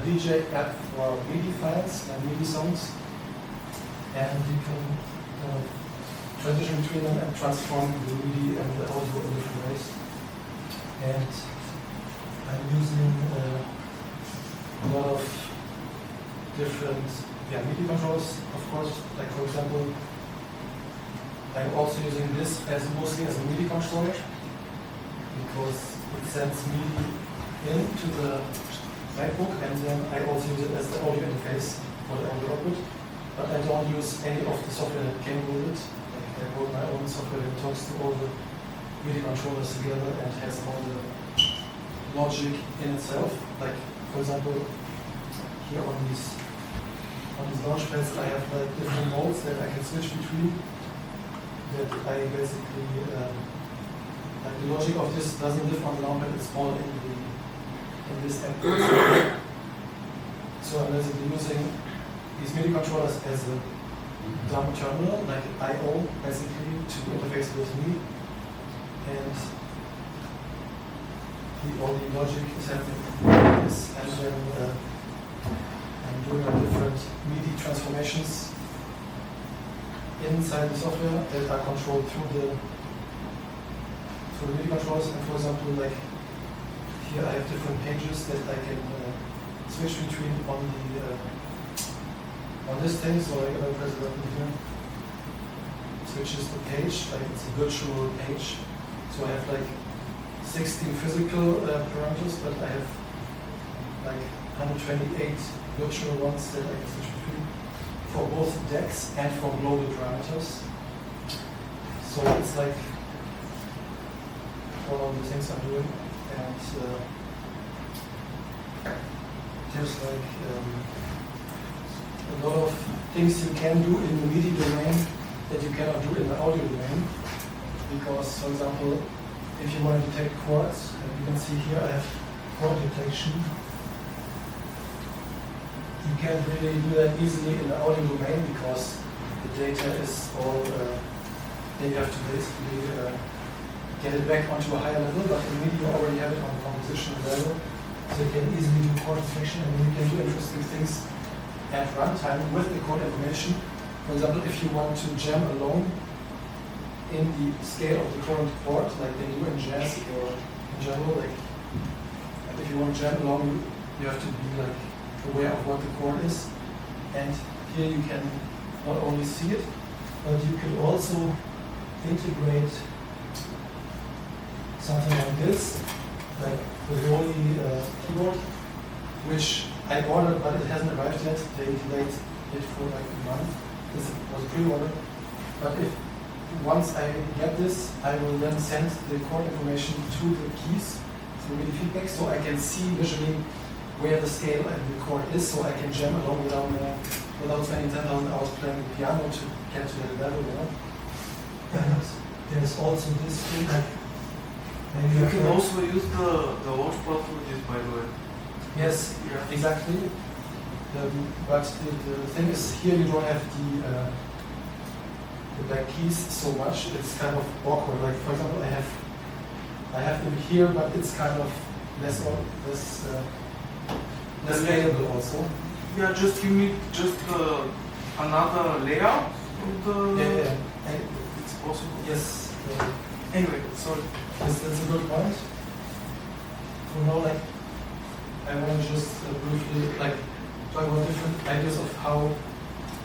DJ app for MIDI files and MIDI songs, and you can transition between them and transform the MIDI and the audio in different ways. And I'm using a lot of different MIDI controls, of course. Like for example, I'm also using this as mostly as a MIDI controller because it sends MIDI into the MacBook, and then I also use it as the audio interface for the audio output. But I don't use any of the software that came with it. Like I wrote my own software that talks to all the MIDI controllers together and has all the logic in itself. Like for example, here on these launch pads, I have like different modes that I can switch between. That I basically like the logic of this doesn't live on the launchpad; it's all in this app. So I'm basically using these MIDI controllers as a dumb terminal, like an I/O, basically to interface with me, and all the logic is happening like this, and then I'm doing different MIDI transformations inside the software that are controlled through the MIDI controllers. And for example, like here I have different pages that I can switch between on this thing. So I'm going to press the button here. Switches the page, like it's a virtual page. So I have like 16 physical parameters, but I have like 128 virtual ones that I can switch between for both decks and for global parameters. So it's like all of the things I'm doing, and there's like a lot of things you can do in the MIDI domain that you cannot do in the audio domain. Because, for example, if you want to detect chords, and you can see here I have chord detection. You can't really do that easily in the audio domain because the data is all, then you have to basically get it back onto a higher level, but in MIDI you already have it on the composition level, so you can easily do chord detection, and you can do interesting things at runtime with the chord information. For example, if you want to jam along in the scale of the current chord, like they do in jazz or in general, like if you want to jam along, you have to be like aware of what the chord is. And here you can not only see it, but you can also integrate something like this, like the Roli keyboard, which I ordered, but it hasn't arrived yet. They delayed it for like a month. This was pre-ordered. But if once I get this, I will then send the chord information to the keys through MIDI feedback, so I can see visually where the scale and the chord is, so I can jam along without spending 10,000 hours playing the piano to get to that level, you know. And there's also this thing that maybe You can also use the watch plugins, by the way. Yes, exactly. But the thing is, here you don't have the back keys so much. It's kind of awkward. Like for example, I have them here, but it's kind of less scalable also. Yeah, just give me another layout of the. Yeah. It's possible. Yes. Anyway, sorry. That's a good point. For now, like, I want to just briefly talk about different ideas of how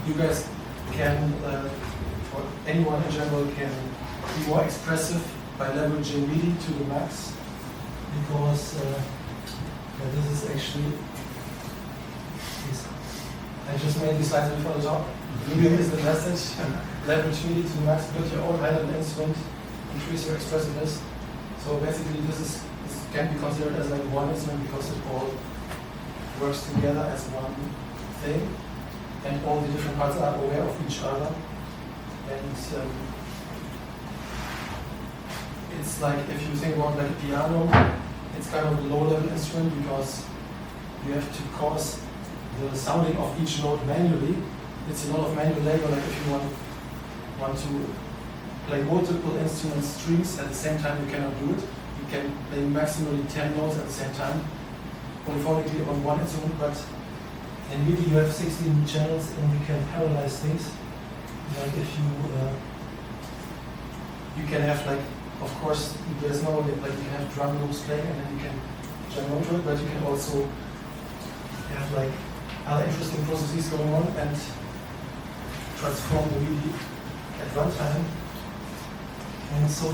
you guys can, or anyone in general can be more expressive by leveraging MIDI to the max. Because this is actually, I just made these slides before the talk. MIDI is the message. Leverage MIDI to the max, build your own high-level instrument, increase your expressiveness. So basically, this can be considered as like one instrument because it all works together as one thing, and all the different parts are aware of each other. And it's like if you think about like a piano, it's kind of a low-level instrument because you have to cause the sounding of each note manually. It's a lot of manual labor. Like if you want to play multiple instrument strings at the same time, you cannot do it. You can play maximally 10 notes at the same time, polyphonically on one instrument, but in MIDI you have 16 channels and you can parallelize things. Like if you can have like, of course, there's no, like you can have drum loops playing and then you can jam onto it, but you can also have like other interesting processes going on and transform the MIDI at runtime. And so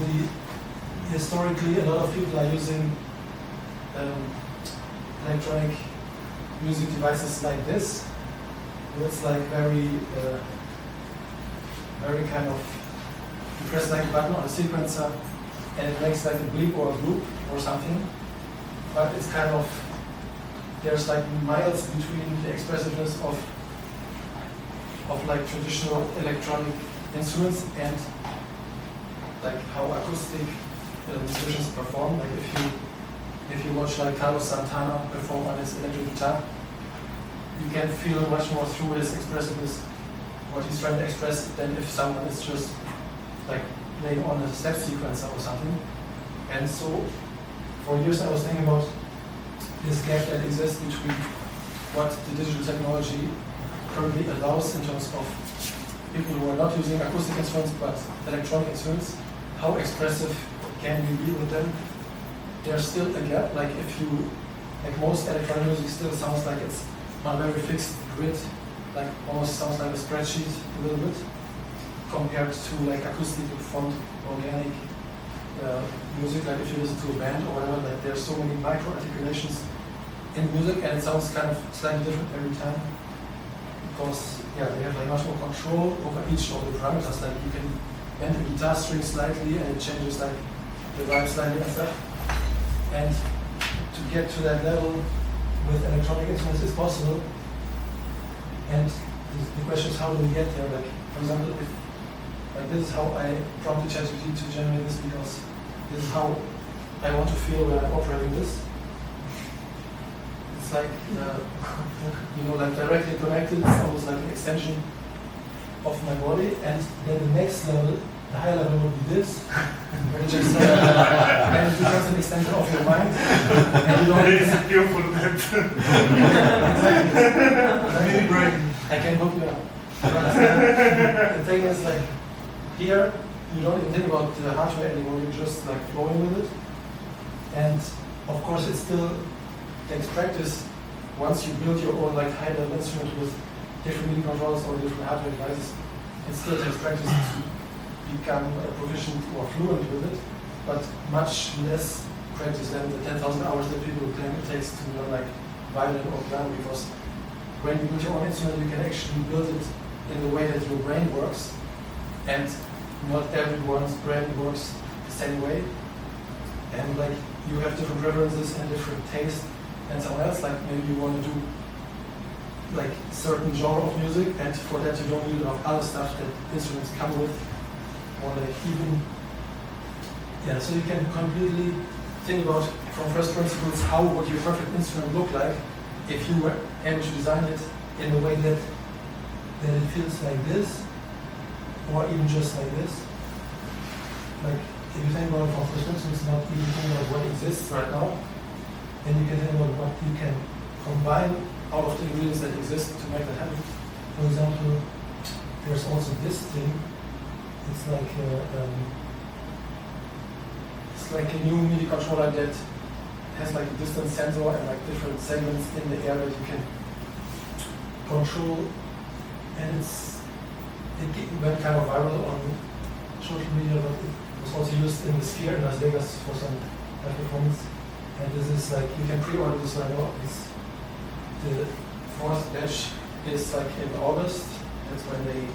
historically, a lot of people are using electronic music devices like this. It's like very kind of, you press like a button on a sequencer and it makes like a bleep or a loop or something. But it's kind of, there's like miles between the expressiveness of like traditional electronic instruments and like how acoustic musicians perform. Like if you watch like Carlos Santana perform on his electric guitar, you can feel much more through his expressiveness what he's trying to express than if someone is just like playing on a step sequencer or something. And so for years I was thinking about this gap that exists between what the digital technology currently allows in terms of people who are not using acoustic instruments but electronic instruments, how expressive can we be with them? There's still a gap. Like if you, like most electronic music still sounds like it's on a very fixed grid, like almost sounds like a spreadsheet a little bit, compared to like acoustic font organic music. Like if you listen to a band or whatever, like there's so many micro articulations in music and it sounds kind of slightly different every time. Because they have like much more control over each of the parameters. Like you can bend the guitar string slightly and it changes like the vibe slightly and stuff. And to get to that level with electronic instruments is possible. And the question is, how do we get there? Like for example, if like this is how I prompted ChatGPT to generate this because this is how I want to feel when I'm operating this. It's like like directly connected. It's almost like an extension of my body. And then the next level, the higher level would be this, which is and it becomes an extension of your mind. And you don't. It's beautiful that. Exactly. I can hook you up. But the thing is, like here, you don't even think about the hardware anymore. You're just like flowing with it. And of course, it still takes practice. Once you build your own like high-level instrument with different MIDI controllers or different hardware devices, it still takes practice to become proficient or fluent with it, but much less practice than the 10,000 hours that people claim it takes to learn like violin or piano, because when you build your own instrument, you can actually build it in the way that your brain works, and not everyone's brain works the same way, and like you have different preferences and different tastes, and someone else, like maybe you want to do like certain genre of music, and for that you don't need a lot of other stuff that instruments come with, or like even, yeah, so you can completely think about from first principles how would your perfect instrument look like if you were able to design it in a way that it feels like this, or even just like this. Like if you think about it from first principles, not even thinking about what exists right now, then you can think about what you can combine out of the ingredients that exist to make that happen. For example, there's also this thing. It's like a new MIDI controller that has like a distance sensor and like different segments in the air that you can control, and it went kind of viral on social media, but it was also used in the Sphere in Las Vegas for some live performance. And this is like, you can pre-order this right now. The fourth batch is like in August. That's when they.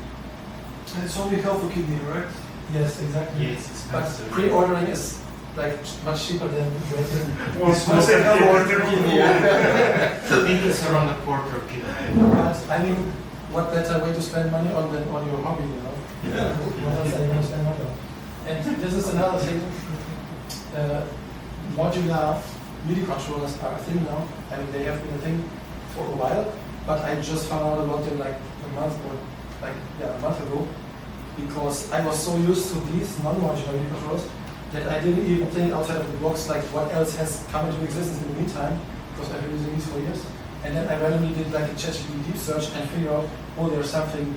And it's only half a kidney, right? Yes, exactly. Yes, it's but expensive. pre-ordering is like much cheaper than waiting. Well, say quarter kidney. I think it's around a quarter kidney. But I mean, what better way to spend money on than on your hobby, you know? Yeah. What else are you going to spend money on? And this is another thing. Modular MIDI controllers are a thing now. I mean, they have been a thing for a while, but I just found out about them like a month ago, because I was so used to these non-modular MIDI controllers that I didn't even think outside of the box, like what else has come into existence in the meantime, because I've been using these for years. And then I randomly did like a ChatGPT deep search and figured out, oh, there's something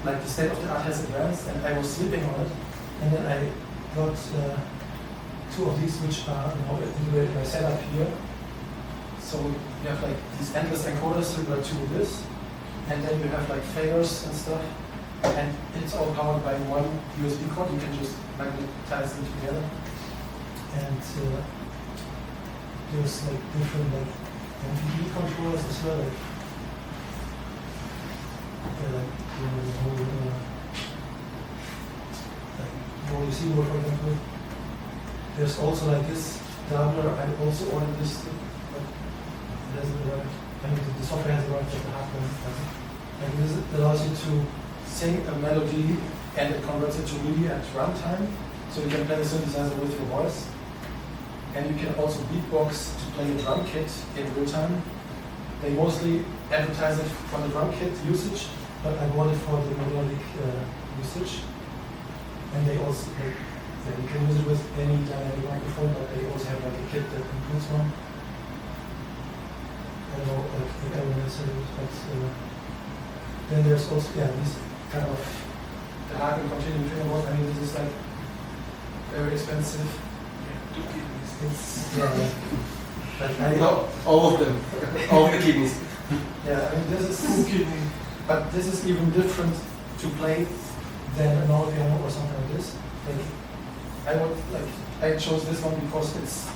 like the state of the art has advanced, and I was sleeping on it. And then I got two of these, which are now integrated in my setup here. So you have like these endless encoders similar to this, and then you have like faders and stuff, and it's all powered by one USB cord. You can just magnetize them together, and there's like different like MPE controllers as well, like the whole like receiver, for example. There's also like this doubler. I also ordered this, but it doesn't work. I mean, the software has arrived, but the hardware doesn't. And this allows you to sing a melody and it converts it to MIDI at runtime, so you can play the synthesizer with your voice. And you can also beatbox to play a drum kit in real time. They mostly advertise it for the drum kit usage, but I bought it for the melodic usage. And they also, you can use it with any dynamic microphone, but they also have like a kit that includes one. I don't know if everyone has it, but then there's also, these kind of the hard and continuing fingerboard. I mean, this is like very expensive. Two kidneys. It's, like No, all of them. All the kidneys. Yeah, I mean, this is Two kidney. but this is even different to play than a normal piano or something like this. Like, I chose this one because it's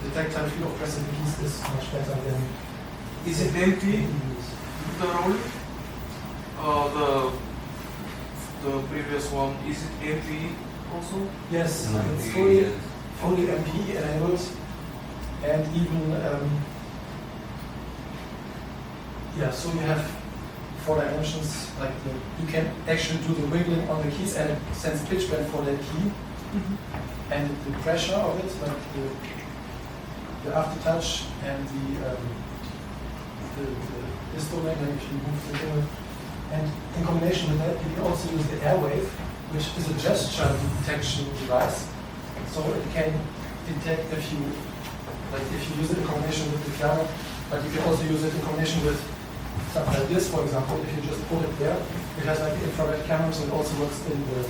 the tactile feel of pressing the keys is much better than. Is it empty? The roll? The previous one, is it empty also? Yes, No, it's yeah. fully MP enabled, and even so you have 4 dimensions. Like you can actually do the wiggling on the keys, and it sends pitch bend for that key. And the pressure of it, like the aftertouch and the instrument, like if you move the finger. And in combination with that, you can also use the airwave, which is a gesture detection device. So it can detect if you use it in combination with the piano, but you can also use it in combination with something like this, for example. If you just put it there, it has like infrared camera, so it also works in the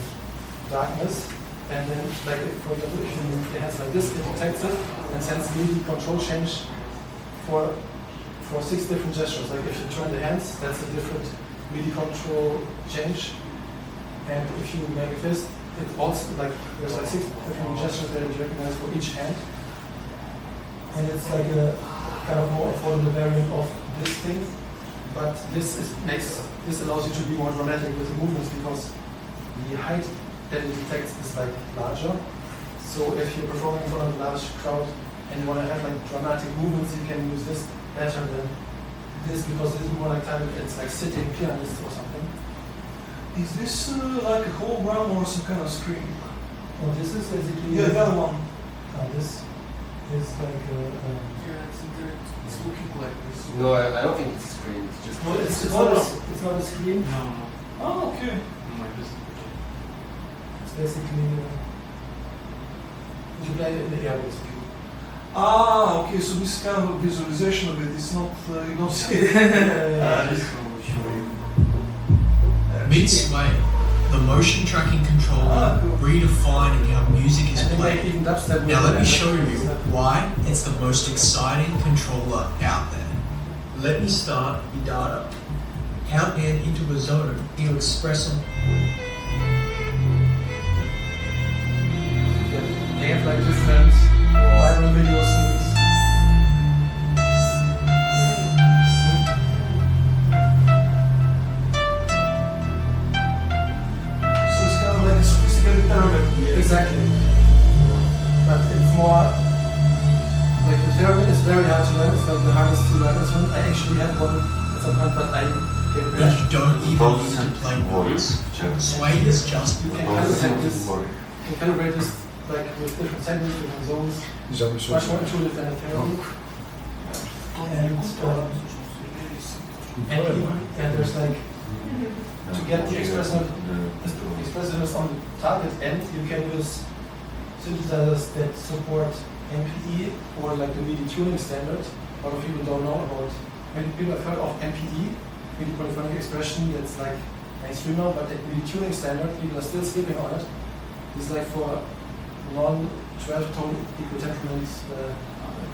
darkness. And then, like, for example, if you move your hands like this, it detects it and sends MIDI control change for 6 different gestures. Like if you turn the hands, that's a different MIDI control change. And if you make a fist, it also, like, there's like 6 different gestures that you recognize for each hand. And it's like a kind of more affordable variant of this thing. But this allows you to be more dramatic with the movements, because the height that it detects is like larger. So if you're performing in front of a large crowd, and you want to have like dramatic movements, you can use this better than this because this is more like kind of it's like sitting pianist or something. Is this like a hologram or some kind of screen? Oh, this is basically Yeah, the other one. this is like Yeah, it's looking like this. No, I don't think it's a screen. It's just. no, it's not a screen. No. Oh, okay. No, I just. It's basically you play it in the air basically. Ah, okay, so this is kind of a visualization of it. It's not, you don't see it. This one will show you. MIDI, the motion tracking controller, redefining how music is played. Now let me show you why it's the most exciting controller out there. Let me start the data. Out and into a zone, you express them. They have like different viral videos in this. So it's kind of like a sophisticated pyramid. Exactly. But it's more like the pyramid is very hard to learn. It's like the hardest to learn this one. I actually had one at some point, but I gave it And back. you don't even need to play notes. Sway is just You can calibrate this. You can calibrate this like with different segments, different zones. Much more intuitive than a pyramid. And there's like to get the expressiveness on the target end, you can use synthesizers that support MPE or like the MIDI tuning standard. A lot of people don't know about. Many people have heard of MPE, MIDI polyphonic expression. That's like mainstream now, but the MIDI tuning standard, people are still sleeping on it. It's like for non-12-tone equal temperament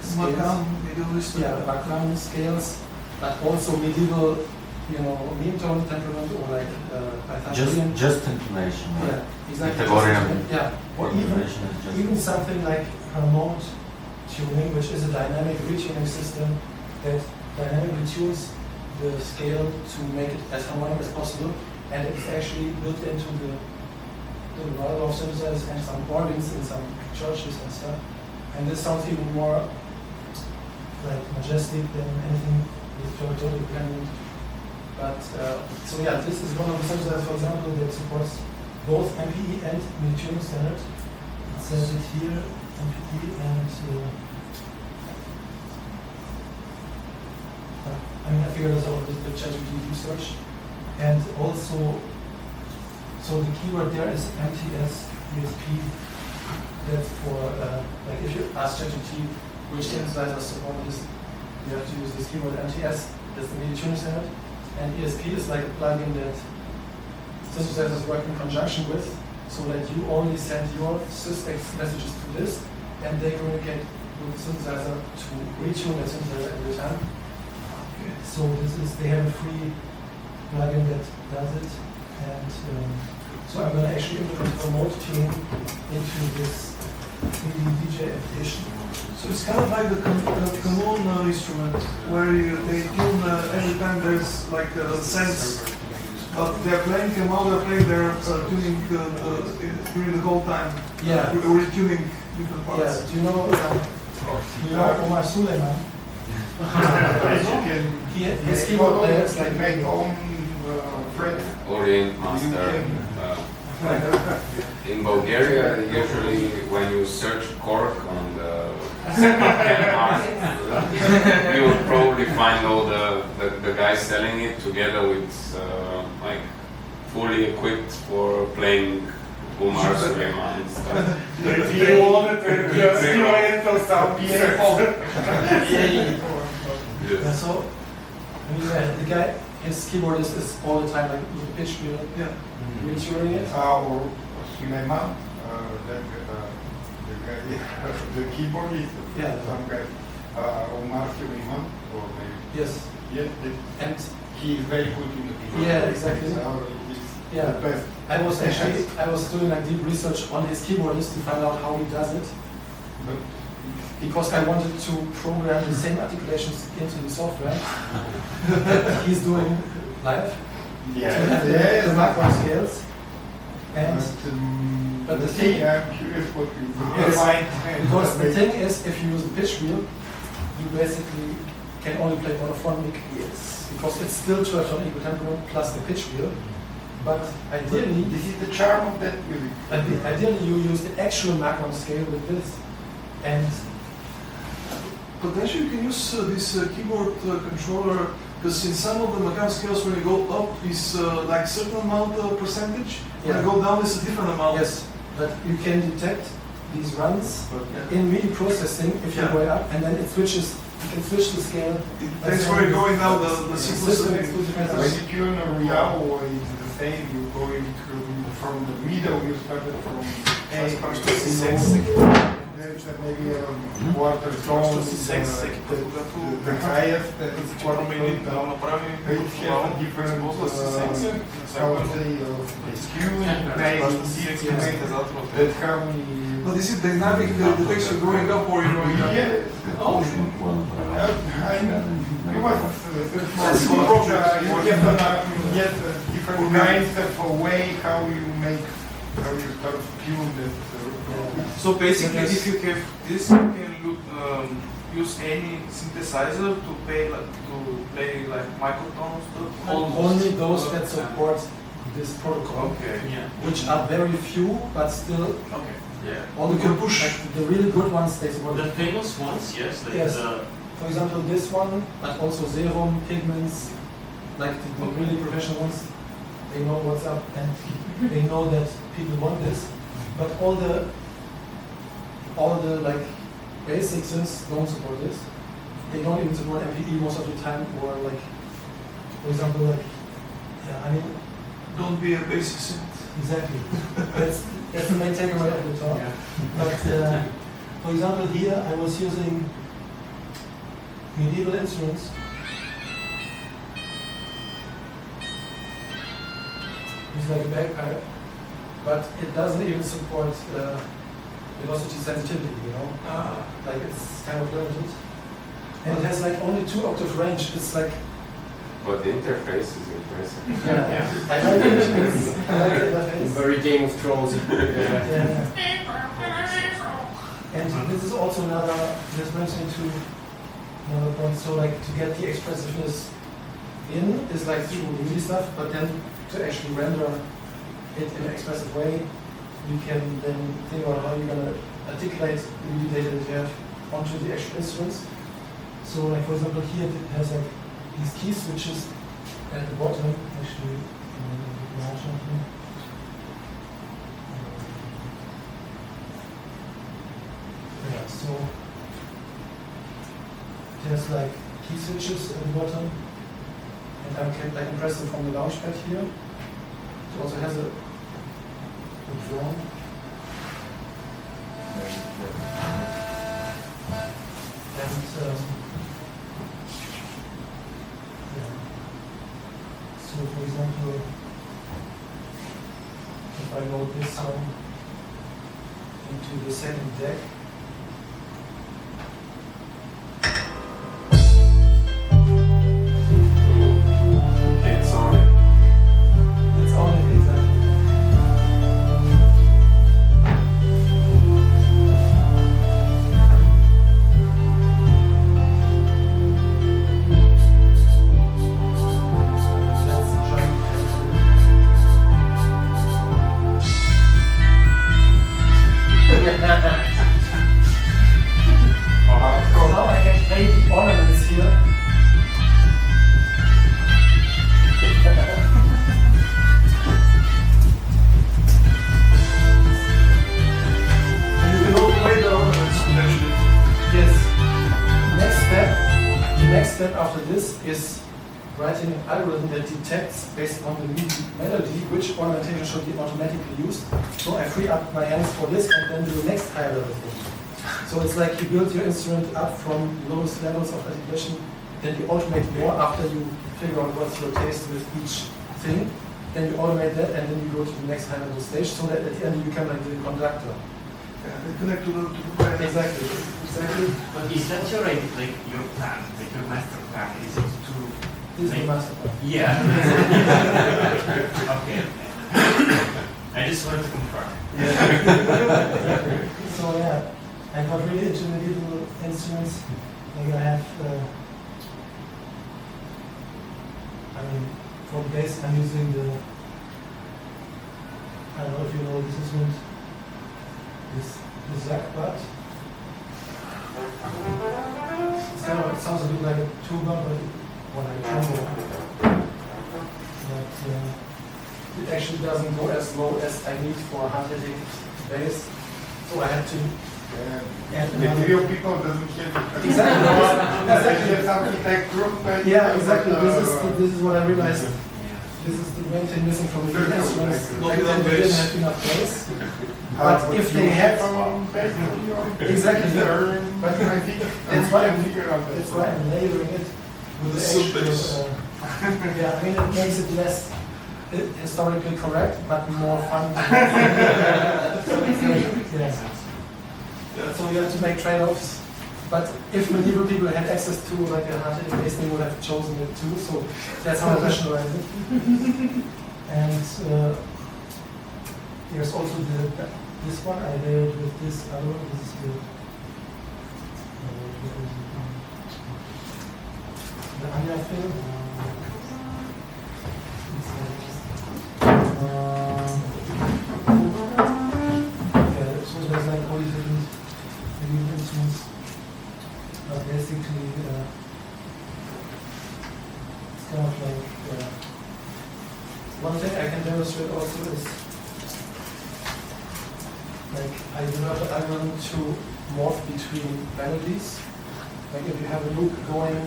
scales. Background scales, but also medieval, mean tone temperament or like Pythagorean. Just intonation, right? Yeah, exactly. Pythagorean. Yeah, or Intonation is just even something like remote tuning, which is a dynamic retuning system that dynamically tunes the scale to make it as harmonic as possible, and it's actually built into the Milanov synthesizers and some organs in some churches and stuff. And this sounds even more like majestic than anything with totally dependent. But so yeah, this is one of the synthesizers, for example, that supports both MPE and MIDI tuning standard. It says it here, MPE and I figured this out with the ChatGPT research. And also, so the keyword there is MTS ESP. That's for, like if you ask ChatGPT which synthesizer support this, you have to use this keyword MTS, that's the MIDI tuning standard. And ESP is like a plugin that synthesizers work in conjunction with, so that you only send your sysx messages to this, and they communicate with the synthesizer to retune that synthesizer every time. So they have a free plugin that does it, and so I'm going to actually implement remote tuning into this MIDI DJ application. So it's kind of like the Kamon instrument, where they tune every time there's like a sense, but they're playing, and while they're playing, they're tuning during the whole time. Yeah. Retuning different parts. Yeah. Do you know Omar Suleiman? His keyboard players like make own Orient master. In Bulgaria, usually when you search cork on the you would probably find all the guys selling it together with like fully equipped for playing Umar Suleiman stuff. They wanted to just oriental sound beautiful. Yeah, so the guy, his keyboard is all the time like with the pitch wheel. Yeah. Retuning it. Or Suleiman, the keyboardist, some guy, Omar Suleiman, or maybe. Yes. Yes, and he is very good in the keyboard. Yeah, exactly. He's Yeah. the best. I was doing like deep research on his keyboardist to find out how he does it. But because I wanted to program the same articulations into the software that he's doing live. Yeah. To have the macro scales. But the thing, I'm curious what you yes, find. because the thing is, if you use a pitch wheel, you basically can only play monophonic. Yes. Because it's still 12 tone equal tempo plus the pitch wheel. But ideally, this is the charm of that music. Ideally, you use the actual macron scale with this, and potentially you can use this keyboard controller, because in some of the macron scales, when you go up is like certain amount of percentage, when you go down is a different amount. Yes, but you can detect these runs in MIDI processing if you go up, and then it switches. You can switch the scale. Thanks for going down the simplest thing. When you tune a Riao, it's the same. You go from the middle, you started from A to C6. There's maybe a quarter tone, the highest, that is quarter tone down. It has a different, how to say, skew, that's how we... But is it dynamic, the texture going up or going down? Yeah. Oh. That's the problem. You get different kinds of way how you sort of tune that. So basically, if you have this, you can use any synthesizer to play like microtonal stuff. Only those that support this protocol, which are very few, but still. Okay. Yeah. All the good push. Like the really good ones, they support. The famous ones, yes. Like yes. For example, this one, but also Serum, Pigments, like the really professional ones, they know what's up and they know that people want this. But all the like basic synths don't support this. They don't even support MPE most of the time, or like, for example, like, I mean, don't be a basic synth. Exactly. That's the main takeaway of the talk. Yeah. But for example, here I was using medieval instruments. It's like a bagpipe, but it doesn't even support velocity sensitivity, you know? Like it's kind of limited. And it has like only 2 octave range. It's like... But the interface is impressive. Yeah. I like the interface. I like the interface. Very Game of Thrones. And this is also another, this brings me to another point. So like to get the expressiveness in is like through the MIDI stuff, but then to actually render it in an expressive way, you can then think about how you're going to articulate the MIDI data that you have onto the actual instruments. So like for example here it has like these key switches at the bottom, actually larger here. Yeah, so there's like key switches at the bottom, and I can like press them from the launchpad here. It also has a drone. And so for example, if I load this song into the second deck, It's on it. It's on it, exactly. So now I can play the ornaments here. And you can all play the ornaments potentially. Yes. The next step after this is writing an algorithm that detects, based on the MIDI melody, which ornamentation should be automatically used. So I free up my hands for this and then do the next higher level thing. So it's like you build your instrument up from lowest levels of articulation, then you automate more after you figure out what's your taste with each thing. Then you automate that and then you go to the next high level stage so that at the end you become like the conductor. Yeah, they connect to the Exactly. But is that your like your plan, like your master plan? Is it to This is the master plan. Yeah. Okay. I just wanted to confirm. So yeah, I got really into medieval instruments. Like I have, I mean, for bass I'm using the, I don't know if you know this instrument, this Sackbud. It's kind of, it sounds a bit like a tuba, but or like a trombone. But it actually doesn't go as low as I need for a hard-hitting bass, so I had to add The real people doesn't have exactly something like group. Yeah, exactly. This is what I realized. This is the main thing missing from the instruments. They didn't have enough bass. But if they had exactly, but I think that's why I'm layering it with the actual. Yeah, I mean it makes it less historically correct, but more fun. Yeah. So you have to make trade-offs. But if medieval people had access to like a hard-hitting bass, they would have chosen it too. So that's how I rationalize it. And there's also this one I layered with this other one. This is the Anya film. Yeah, so there's like all these different medieval instruments. Basically, it's kind of like one thing I can demonstrate also is like I developed an algorithm to morph between melodies. Like if you have a loop going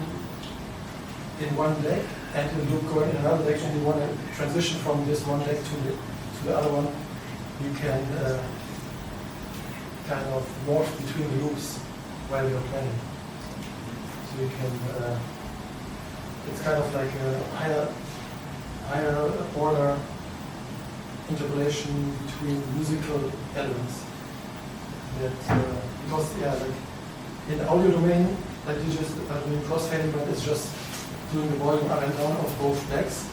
in one deck and a loop going in another deck, and you want to transition from this one deck to the other one, you can kind of morph between the loops while you're playing. You can, it's kind of like a higher order interpolation between musical elements. That, because, yeah, like in the audio domain, like you just are doing crossfading, but it's just doing the volume up and down of both decks.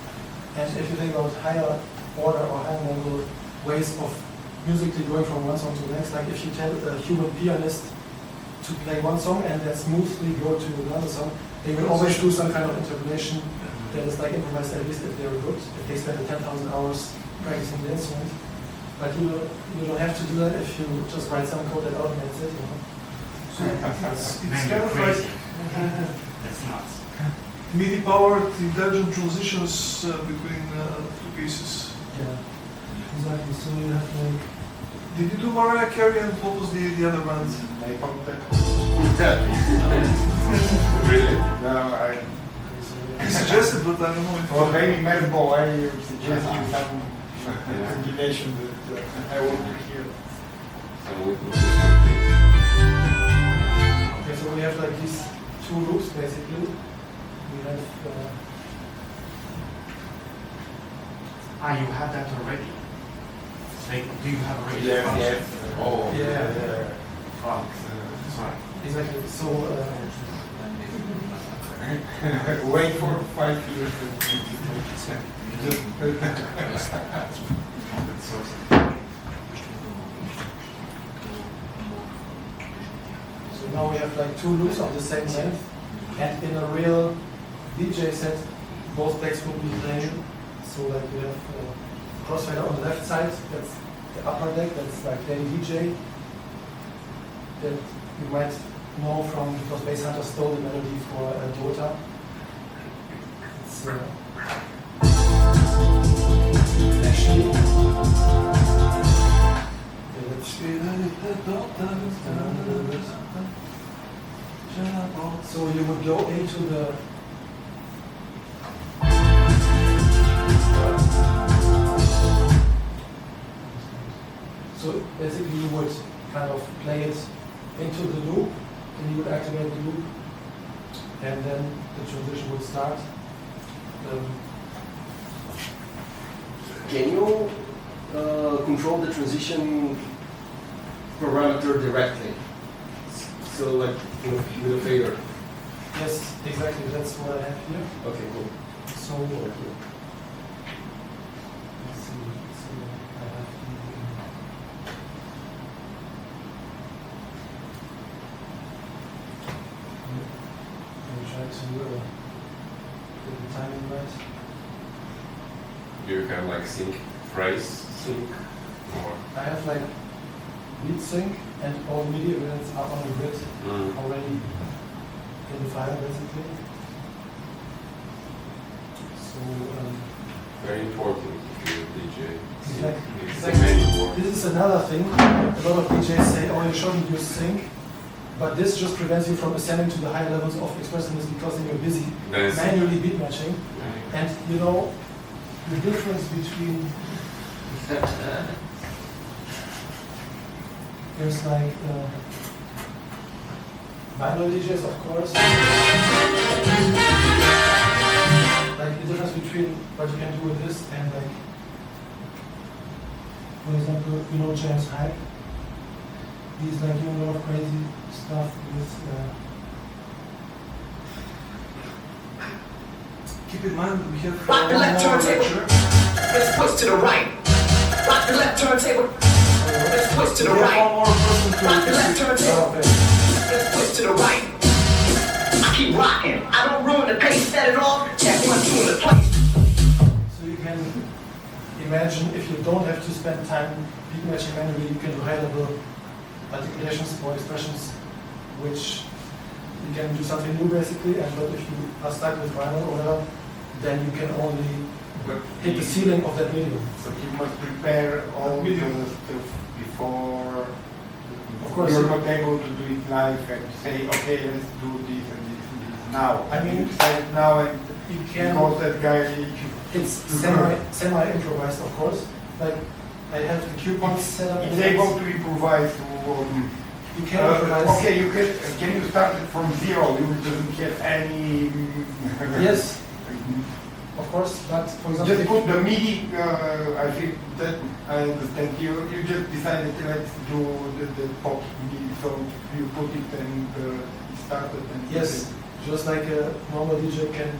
And if you think about higher order or higher level ways of musically going from one song to the next, like if you tell a human pianist to play one song and then smoothly go to another song, they will always do some kind of interpolation that is like improvised, at least if they're good, if they spend 10,000 hours practicing the instrument. But you don't have to do that if you just write some code that automates it. You know? It's kind of like That's nuts. MIDI powered intelligent transitions between two pieces. Yeah, exactly. So you have like. Did you do Mariah Carey and what was the other band? Really? No, You suggested, but I don't know if... For maybe Medball, I suggest you some combination that I want to hear. Okay, so we have like these two loops basically. We have... You have that already? Like, do you have already? Yeah. Oh, yeah. Fuck. Sorry. Exactly. So, wait for 5 years. so now we have like two loops of the same length, and in a real DJ set, both decks will be playing. So like we have crossfader on the left side, that's the upper deck, that's like Danny DJ, that you might know from, because Bass Hunter stole the melody for Dota. It's actually, so you would go into the so basically you would kind of play it into the loop, and you would activate the loop, and then the transition would start. Can you control the transition parameter directly? So like with a fader? Yes, exactly, that's what I have here. Okay, cool. So, let's see, so I have get the timing right. Do you have like sync, phrase sync, or? I have like beat sync and all MIDI events are on the grid already in the file basically. So very important if you DJ. It's the exactly. main word. This is another thing. A lot of DJs say, oh, you shouldn't use sync. But this just prevents you from ascending to the higher levels of expressiveness because then you're busy manually beat matching. Yeah. And you know, the difference between there's like vinyl DJs, of course. Like the difference between what you can do with this and like, for example, you know James Hype. He's like doing a lot of crazy stuff with. Keep in mind we have rock the left turntable. Let's push to the right. Rock the left turntable. Let's push to the right. Rock the left turntable. Let's push to the right. I keep rocking. I don't ruin the pace. Set it off. Check 1, 2 in the place. So you can imagine if you don't have to spend time beat matching manually, you can do high level articulations or expressions, which you can do something new basically. And but if you are stuck with vinyl or whatever, then you can only hit the ceiling of that medium. So you must prepare all the stuff before. Of course, you're not able to do it live and say, okay, let's do this and this and this now. I mean, you decide now and you can. because that guy. It's semi improvised, of course. Like I have the cue points set up. It's able to improvise. You can improvise. Okay, you can you start from zero? You doesn't have any. Yes. Of course, but for example, just put the MIDI. I think that I understand. You just decided let's do the pop MIDI, so you put it and it started. And yes, just like a normal DJ can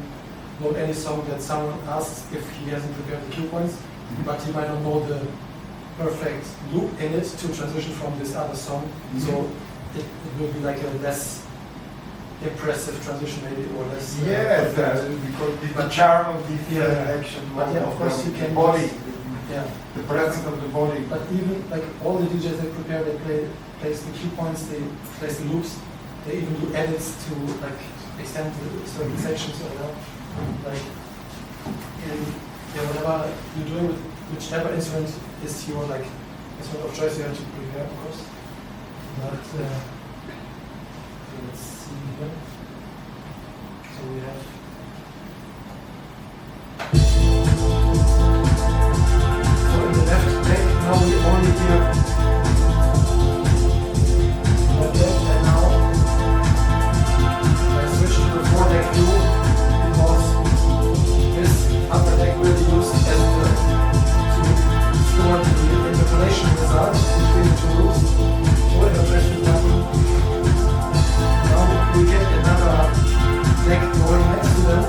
know any song that someone asks if he hasn't prepared the cue points, but he might not know the perfect loop in it to transition from this other song. So it will be like a less impressive transition maybe, or less. Yes, because the charm of this action. But yeah, of course you can body. Yeah. The presence of the body. But even like all the DJs they prepare, they place the cue points, they place the loops, they even do edits to like extend certain sections or whatever. Like whatever you're doing with whichever instrument is your like instrument of choice, you have to prepare, of course. But let's see here. So we have. So in the left deck now we only hear left deck, and now I switch to the 4-deck view because this upper deck will be used as the store the interpolation result between the two loops. Or interpolation button. Now we get another deck going next to them,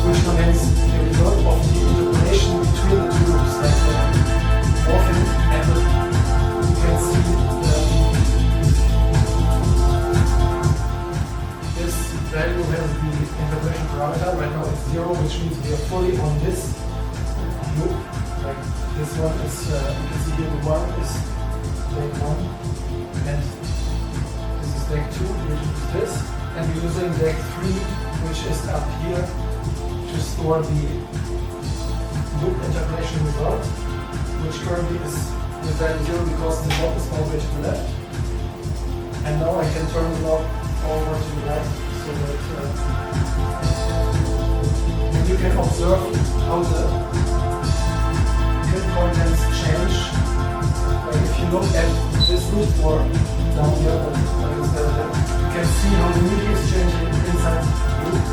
which contains the result of the interpolation between the two loops, like morphing, and you can see this value has the interpolation parameter. Right now it's 0, which means we are fully on this loop. Like this one is, you can see here the 1 is deck 1, and this is deck 2, which is this, and we're using deck 3, which is up here, to store the loop interpolation result, which currently is with value 0 because the knob is all the way to the left. And now I can turn the knob over to the right so that and you can observe how the contents change. Like if you look at this loop or down here, you can see how the MIDI is changing inside the loop.